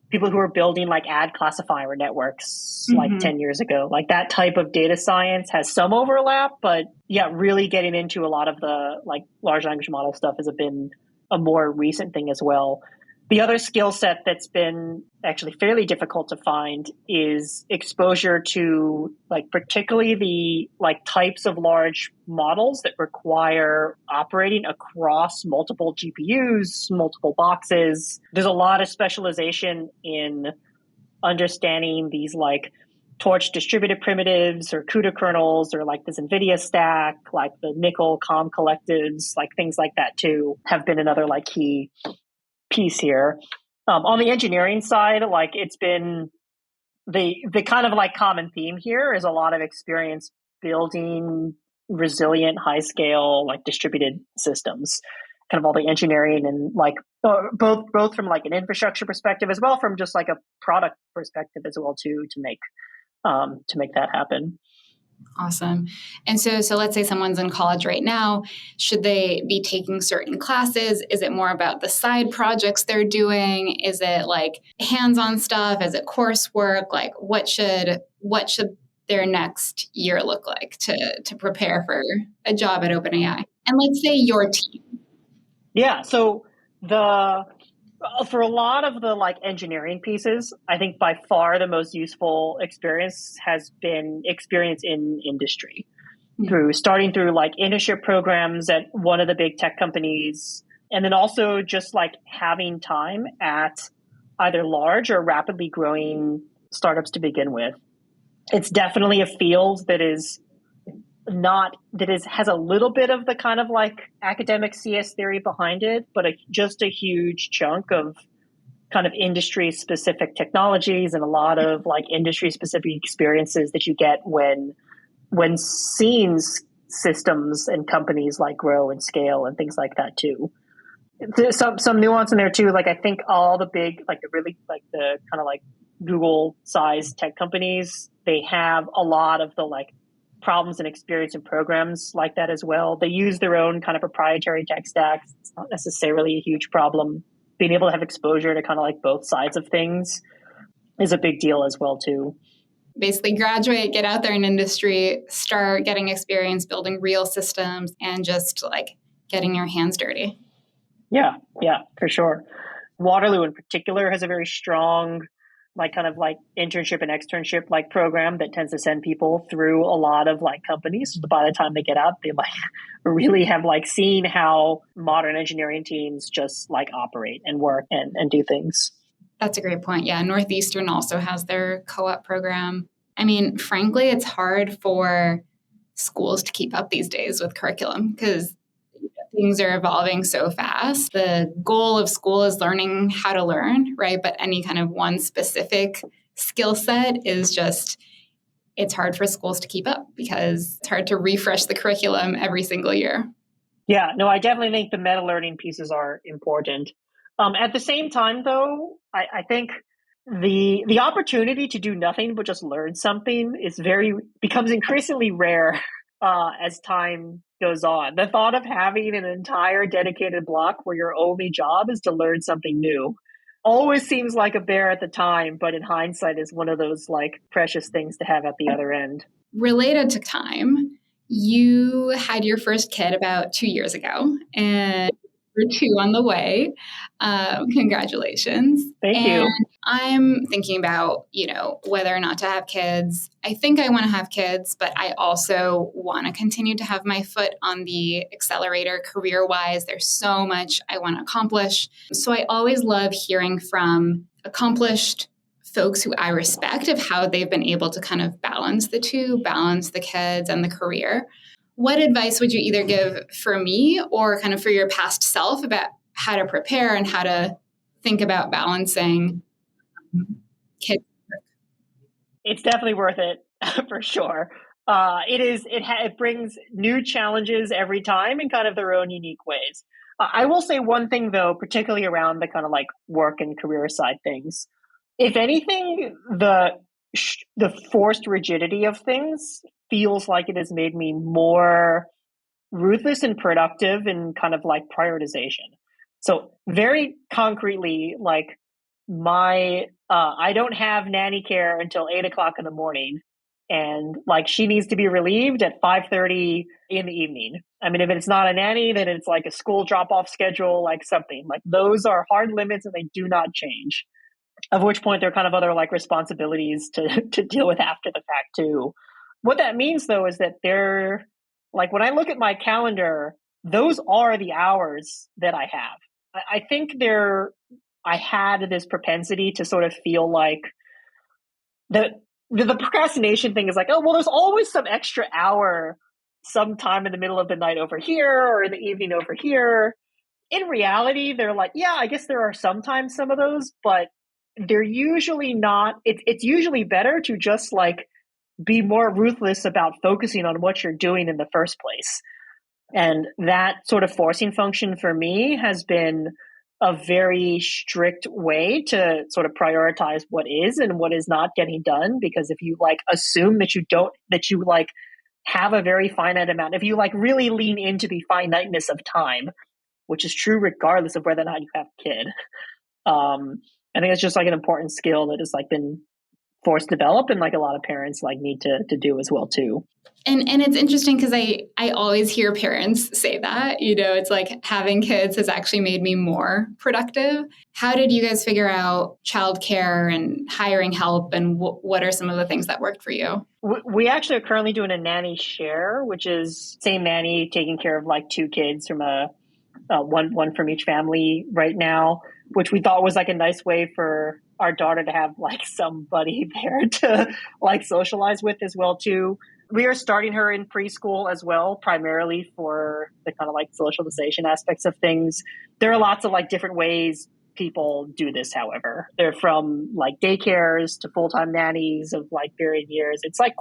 people who are building ad classifier networks 10 years ago. That type of data science has some overlap, but yeah, really getting into a lot of the large language model stuff has been a more recent thing as well. The other skill set that's been actually fairly difficult to find is exposure to like particularly the like types of large models that require operating across multiple GPUs, multiple boxes. There's a lot of specialization in understanding these like torch distributed primitives or CUDA kernels or like this NVIDIA stack, like the nickel COM collectives, like things like that too, have been another like key piece here. On the engineering side, like it's been the kind of like common theme here is a lot of experience building resilient, high scale, like distributed systems. Kind of all the engineering and like both from like an infrastructure perspective as well from just like a product perspective as well too to make that happen. Awesome. And so let's say someone's in college right now. Should they be taking certain classes? Is it more about the side projects they're doing? Is it like hands-on stuff? Is it coursework? Like what should their next year look like to prepare for a job at OpenAI? And let's say your team. Yeah. So for a lot of the like engineering pieces, I think by far the most useful experience has been experience in industry through starting through like internship programs at one of the big tech companies. And then also just like having time at either large or rapidly growing startups to begin with. It's definitely a field that has a little bit of the kind of like academic CS theory behind it, but just a huge chunk of kind of industry specific technologies and a lot of like industry specific experiences that you get when seeing systems and companies like grow and scale and things like that too. There's some nuance in there too. Like I think all the big, like the really like the kind of like Google sized tech companies, they have a lot of the like problems and experience in programs like that as well. They use their own kind of proprietary tech stacks. It's not necessarily a huge problem. Being able to have exposure to kind of like both sides of things is a big deal as well too. Basically graduate, get out there in industry, start getting experience building real systems and just like getting your hands dirty. Yeah, for sure. Waterloo in particular has a very strong like kind of like internship and externship like program that tends to send people through a lot of like companies. So by the time they get out, they like really have like seen how modern engineering teams just like operate and work and do things. That's a great point. Yeah, Northeastern also has their co-op program. I mean, frankly, it's hard for schools to keep up these days with curriculum because things are evolving so fast. The goal of school is learning how to learn, right? But any kind of one specific skill set is just, it's hard for schools to keep up because it's hard to refresh the curriculum every single year. Yeah, no, I definitely think the meta learning pieces are important. At the same time, though, I think the opportunity to do nothing but just learn something becomes increasingly rare as time goes on. The thought of having an entire dedicated block where your only job is to learn something new always seems like a bear at the time, but in hindsight is one of those like precious things to have at the other end. Related to time, you had your first kid about 2 years ago, and you're 2 on the way. Congratulations. Thank you. I'm thinking about, whether or not to have kids. I think I want to have kids, but I also want to continue to have my foot on the accelerator career-wise. There's so much I want to accomplish. So I always love hearing from accomplished folks who I respect of how they've been able to kind of balance the two, balance the kids and the career. What advice would you either give for me or kind of for your past self about how to prepare and how to think about balancing kids? It's definitely worth it for sure. It brings new challenges every time in kind of their own unique ways. I will say one thing though, particularly around the kind of like work and career side things. If anything, the forced rigidity of things feels like it has made me more ruthless and productive in kind of like prioritization. So very concretely, like I don't have nanny care until 8 o'clock in the morning. and like she needs to be relieved at 5:30 in the evening. I mean, if it's not a nanny, then it's like a school drop-off schedule, like something. Like those are hard limits and they do not change. Of which point there are kind of other like responsibilities to deal with after the fact too. What that means though is that they're like when I look at my calendar, those are the hours that I have. I think I had this propensity to sort of feel like the procrastination thing is like, oh, well, there's always some extra hour sometime in the middle of the night over here or in the evening over here. In reality, they're like, yeah, I guess there are sometimes some of those, but they're usually not. It's usually better to just like be more ruthless about focusing on what you're doing in the first place. And that sort of forcing function for me has been a very strict way to sort of prioritize what is and what is not getting done. Because if you like assume that you like have a very finite amount, if you like really lean into the finiteness of time, which is true regardless of whether or not you have a kid, I think it's just like an important skill that has like been forced to develop and like a lot of parents like need to do as well too. And it's interesting because I always hear parents say that, it's like having kids has actually made me more productive. How did you guys figure out childcare and hiring help, and what are some of the things that worked for you? We actually are currently doing a nanny share, which is same nanny taking care of like two kids from one from each family right now, which we thought was like a nice way for our daughter to have like somebody there to like socialize with as well too. We are starting her in preschool as well, primarily for the kind of like socialization aspects of things. There are lots of like different ways people do this, however. They're from like daycares to full-time nannies of like varying years. It's like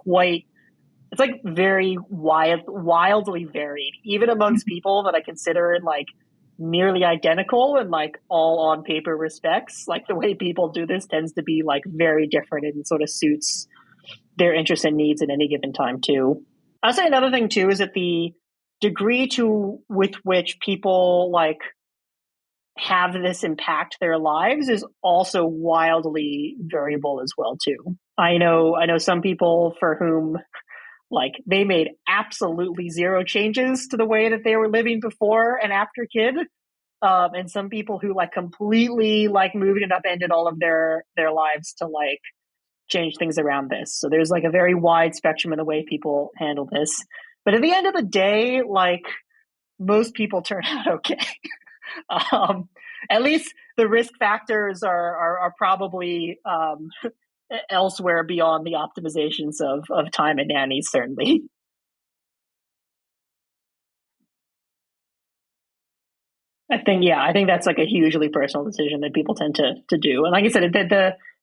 very wildly varied, even amongst people that I consider like nearly identical and like all on paper respects. Like the way people do this tends to be like very different and sort of suits their interests and needs at any given time too. I'll say another thing too is that the degree with which people like have this impact their lives is also wildly variable as well too. I know some people for whom like they made absolutely zero changes to the way that they were living before and after kid. And some people who like completely like moved and upended all of their lives to like change things around this. So there's like a very wide spectrum in the way people handle this. But at the end of the day, like most people turn out okay. At least the risk factors are probably elsewhere beyond the optimizations of time and nannies, certainly. I think that's like a hugely personal decision that people tend to do. And like I said,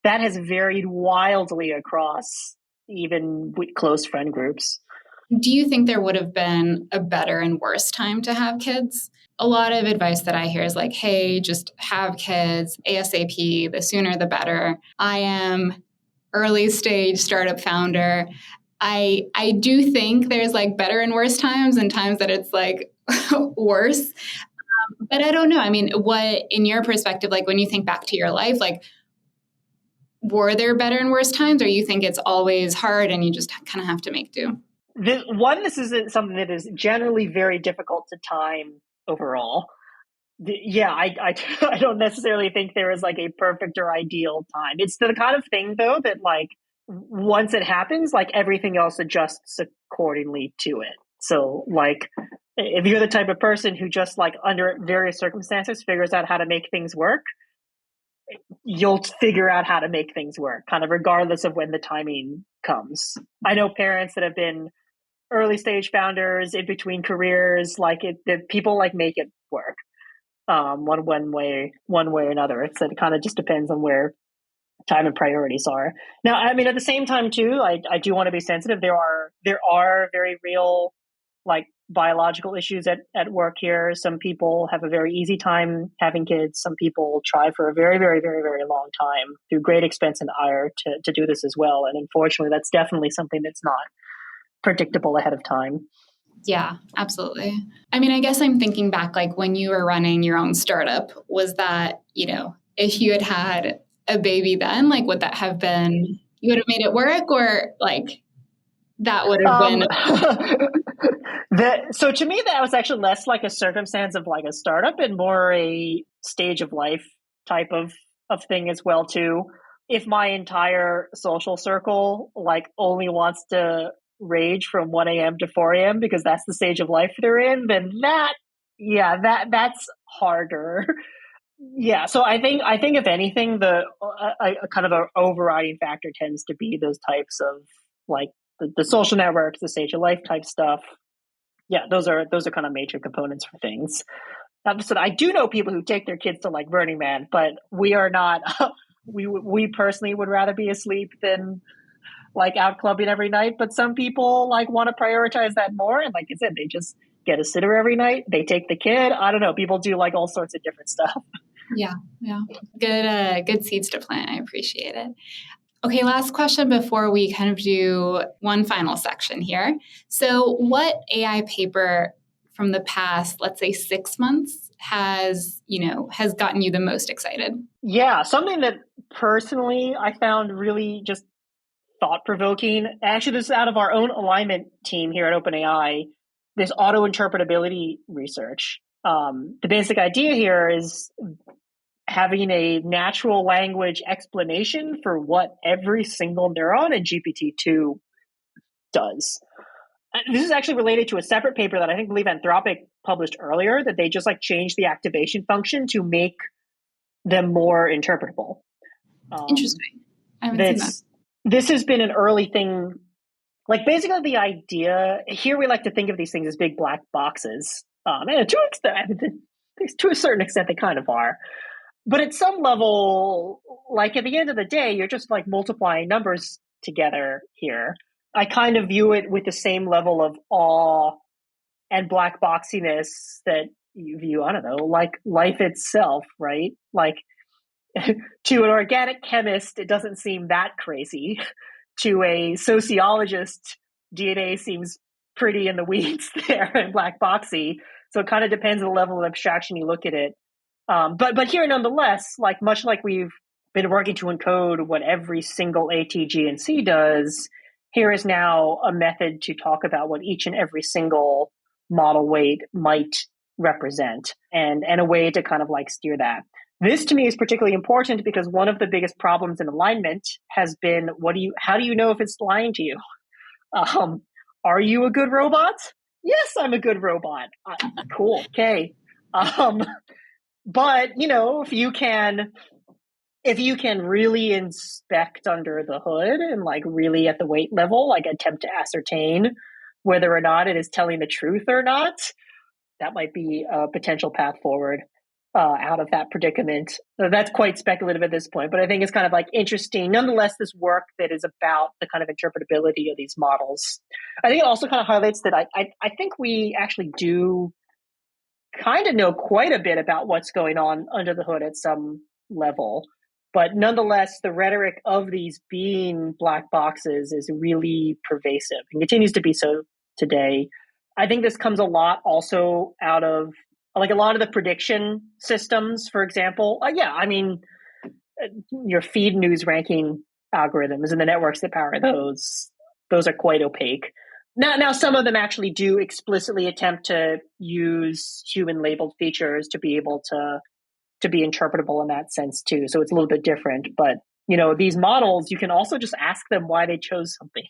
that has varied wildly across even with close friend groups. Do you think there would have been a better and worse time to have kids? A lot of advice that I hear is like, hey, just have kids ASAP, the sooner the better. I am early stage startup founder. I do think there's like better and worse times and times that it's like worse. But I don't know. I mean, what, in your perspective, like when you think back to your life, like, were there better and worse times, or you think it's always hard and you just kind of have to make do? This is something that is generally very difficult to time overall. I don't necessarily think there is like a perfect or ideal time. It's the kind of thing though that like once it happens, like everything else adjusts accordingly to it. So like if you're the type of person who just like under various circumstances figures out how to make things work, you'll figure out how to make things work kind of regardless of when the timing comes. I know parents that have been early stage founders in between careers, like that people like make it work. One way or another. It kind of just depends on where time and priorities are. Now, I mean, at the same time too, I do want to be sensitive. There are very real like biological issues at work here. Some people have a very easy time having kids. Some people try for a very, very, very, very long time through great expense and ire to do this as well. And unfortunately, that's definitely something that's not predictable ahead of time. Yeah, absolutely. I mean, I guess I'm thinking back, like when you were running your own startup, was that, if you had a baby then, like would that have been, you would have made it work, or like That would have been. So to me, that was actually less like a circumstance of like a startup and more a stage of life type of thing as well too. If my entire social circle like only wants to rage from 1 a.m. to 4 a.m. because that's the stage of life they're in, then that's harder. Yeah, so I think if anything, a kind of an overriding factor tends to be those types of like the social networks, the stage of life type stuff. Yeah, those are kind of major components for things. So I do know people who take their kids to like Burning Man, but we are not. We personally would rather be asleep than like out clubbing every night. But some people like want to prioritize that more, and like I said, they just get a sitter every night. They take the kid. I don't know. People do like all sorts of different stuff. Yeah. Good seeds to plant. I appreciate it. Okay, last question before we kind of do one final section here. So what AI paper from the past, let's say 6 months, has gotten you the most excited? Yeah, something that personally I found really just thought-provoking. Actually, this is out of our own alignment team here at OpenAI, this auto-interpretability research. The basic idea here is having a natural language explanation for what every single neuron in GPT-2 does. This is actually related to a separate paper that I believe Anthropic published earlier, that they just like changed the activation function to make them more interpretable. Interesting. I haven't seen that. This has been an early thing. Like basically the idea here, we like to think of these things as big black boxes. And to a certain extent, they kind of are. But at some level, like at the end of the day, you're just like multiplying numbers together here. I kind of view it with the same level of awe and black boxiness that you view, I don't know, like life itself, right? Like to an organic chemist, it doesn't seem that crazy. To a sociologist, DNA seems pretty in the weeds there and black boxy. So it kind of depends on the level of abstraction you look at it. But here, nonetheless, like much like we've been working to encode what every single A, T, G, and C does, here is now a method to talk about what each and every single model weight might represent, and a way to kind of like steer that. This to me is particularly important because one of the biggest problems in alignment has been how do you know if it's lying to you? Are you a good robot? Yes, I'm a good robot. Cool. Okay. But if you can really inspect under the hood and like really at the weight level, like attempt to ascertain whether or not it is telling the truth or not, that might be a potential path forward out of that predicament. That's quite speculative at this point, but I think it's kind of like interesting. Nonetheless, this work that is about the kind of interpretability of these models, I think it also kind of highlights that I think we actually do kind of know quite a bit about what's going on under the hood at some level. But nonetheless, the rhetoric of these being black boxes is really pervasive and continues to be so today. I think this comes a lot also out of like a lot of the prediction systems, for example. Your feed news ranking algorithms and the networks that power those are quite opaque. Now, some of them actually do explicitly attempt to use human labeled features to be able to be interpretable in that sense too. So it's a little bit different. But these models, you can also just ask them why they chose something,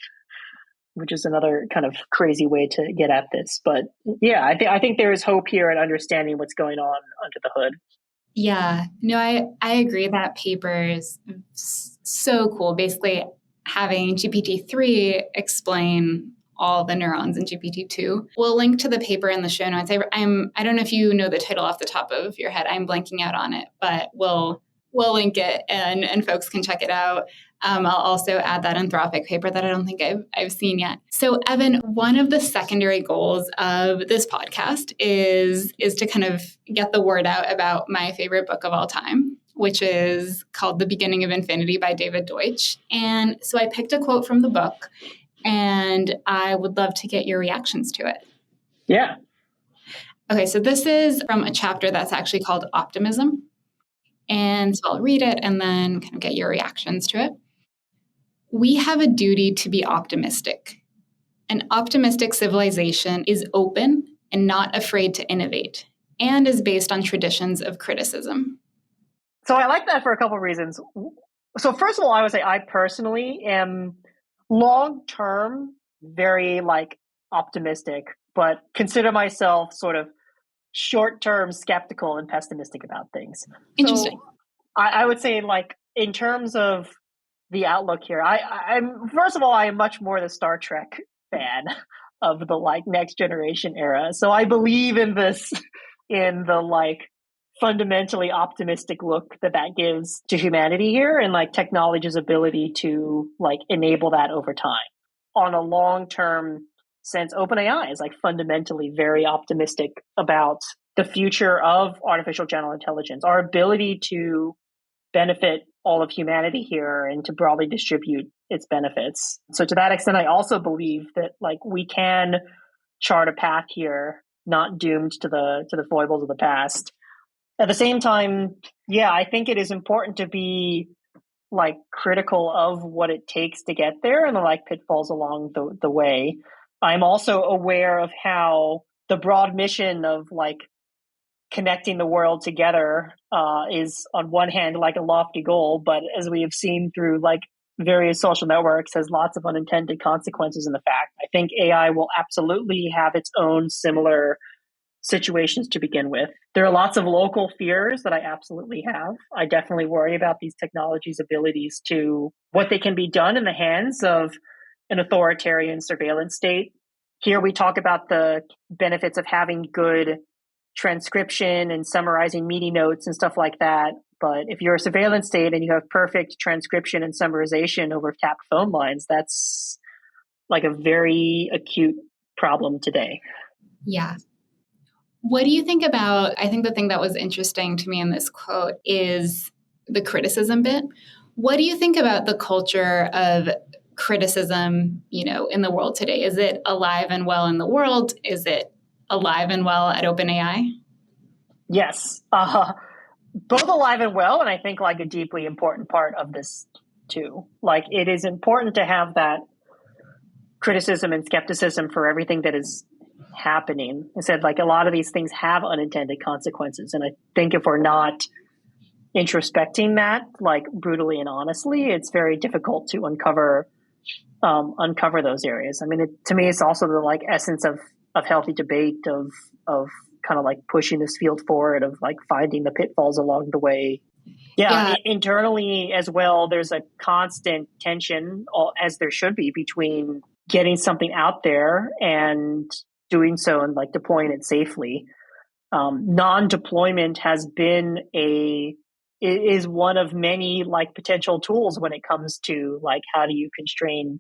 which is another kind of crazy way to get at this. But yeah, I think there is hope here in understanding what's going on under the hood. Yeah, no, I agree. That paper is so cool. Basically, having GPT-3 explain all the neurons in GPT-2. We'll link to the paper in the show notes. I don't know if you know the title off the top of your head. I'm blanking out on it, but we'll link it and folks can check it out. I'll also add that Anthropic paper that I don't think I've seen yet. So, Evan, one of the secondary goals of this podcast is to kind of get the word out about my favorite book of all time, which is called The Beginning of Infinity by David Deutsch. And so I picked a quote from the book, and I would love to get your reactions to it. Yeah. Okay, so this is from a chapter that's actually called Optimism. And so I'll read it and then kind of get your reactions to it. We have a duty to be optimistic. An optimistic civilization is open and not afraid to innovate, and is based on traditions of criticism. So I like that for a couple of reasons. So first of all, I would say I personally am long-term very optimistic, but consider myself sort of short-term skeptical and pessimistic about things. Interesting. So I would say in terms of the outlook here, I'm first of all, I am much more the Star Trek fan of the next generation era. So I believe in this, in the fundamentally optimistic look that gives to humanity here, and technology's ability to enable that over time. On a long-term sense, OpenAI is fundamentally very optimistic about the future of artificial general intelligence, our ability to benefit all of humanity here and to broadly distribute its benefits. So to that extent, I also believe that we can chart a path here, not doomed to the foibles of the past. At the same time, yeah, I think it is important to be critical of what it takes to get there and the pitfalls along the way. I'm also aware of how the broad mission of connecting the world together is on one hand a lofty goal, but as we have seen through various social networks, has lots of unintended consequences in the fact. I think AI will absolutely have its own similar situations to begin with. There are lots of local fears that I absolutely have. I definitely worry about these technologies' abilities to what they can be done in the hands of an authoritarian surveillance state. Here we talk about the benefits of having good transcription and summarizing meeting notes and stuff like that. But if you're a surveillance state and you have perfect transcription and summarization over tapped phone lines, that's a very acute problem today. Yeah. What do you think about, I think the thing that was interesting to me in this quote is the criticism bit. What do you think about the culture of criticism, in the world today? Is it alive and well in the world? Is it alive and well at OpenAI? Yes, both alive and well, and I think a deeply important part of this too. It is important to have that criticism and skepticism for everything that is happening. I said a lot of these things have unintended consequences, and I think if we're not introspecting that brutally and honestly, it's very difficult to uncover those areas. I mean, to me, it's also the essence of healthy debate, of kind of pushing this field forward, of finding the pitfalls along the way. Yeah. Internally as well, there's a constant tension, as there should be, between getting something out there and doing so and deploying it safely. Non-deployment is one of many potential tools when it comes to how do you constrain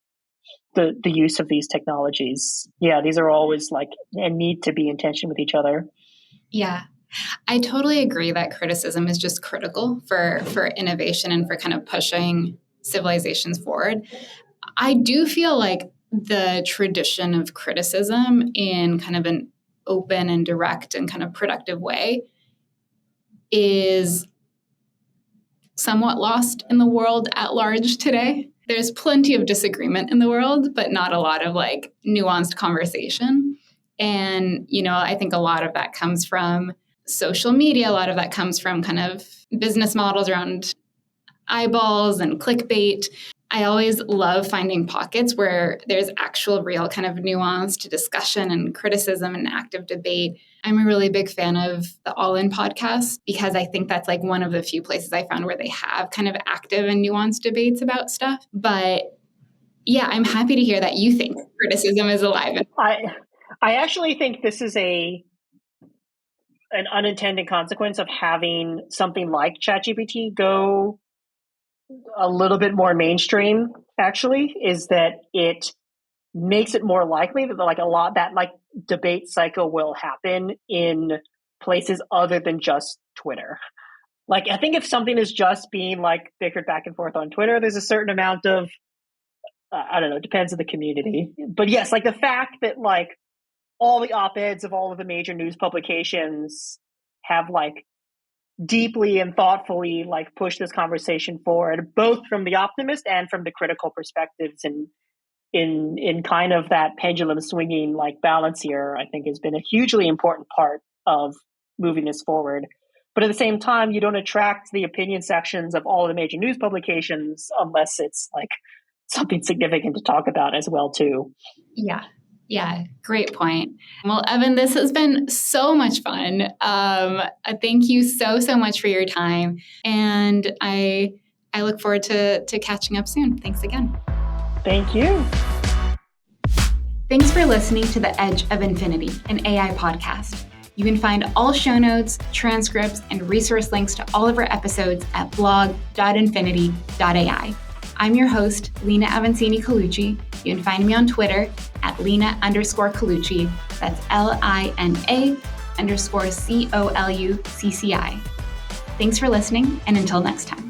the use of these technologies. Yeah, these are always and need to be in tension with each other. Yeah. I totally agree that criticism is just critical for innovation and for kind of pushing civilizations forward. I do feel like the tradition of criticism in kind of an open and direct and kind of productive way is somewhat lost in the world at large today. There's plenty of disagreement in the world, but not a lot of nuanced conversation. And, I think a lot of that comes from social media. A lot of that comes from kind of business models around eyeballs and clickbait. I always love finding pockets where there's actual real kind of nuance to discussion and criticism and active debate. I'm a really big fan of the Olin podcast because I think that's one of the few places I found where they have kind of active and nuanced debates about stuff. But yeah, I'm happy to hear that you think criticism is alive. I actually think this is an unintended consequence of having something like ChatGPT go a little bit more mainstream, actually, is that it makes it more likely that a lot that debate cycle will happen in places other than just Twitter. I think if something is just being bickered back and forth on Twitter, there's a certain amount of I don't know, it depends on the community. But yes, the fact that all the op-eds of all of the major news publications have deeply and thoughtfully push this conversation forward, both from the optimist and from the critical perspectives, and in kind of that pendulum swinging like balance here, I think has been a hugely important part of moving this forward. But at the same time, you don't attract the opinion sections of all the major news publications unless it's like something significant to talk about as well, too. Yeah, great point. Well, Evan, this has been so much fun. Thank you so much for your time. And I look forward to catching up soon. Thanks again. Thank you. Thanks for listening to The Edge of Infinity, an AI podcast. You can find all show notes, transcripts, and resource links to all of our episodes at blog.infinity.ai. I'm your host, Lina Avancini-Colucci. You can find me on Twitter at Lina_Colucci. That's LINA_COLUCCI. Thanks for listening, and until next time.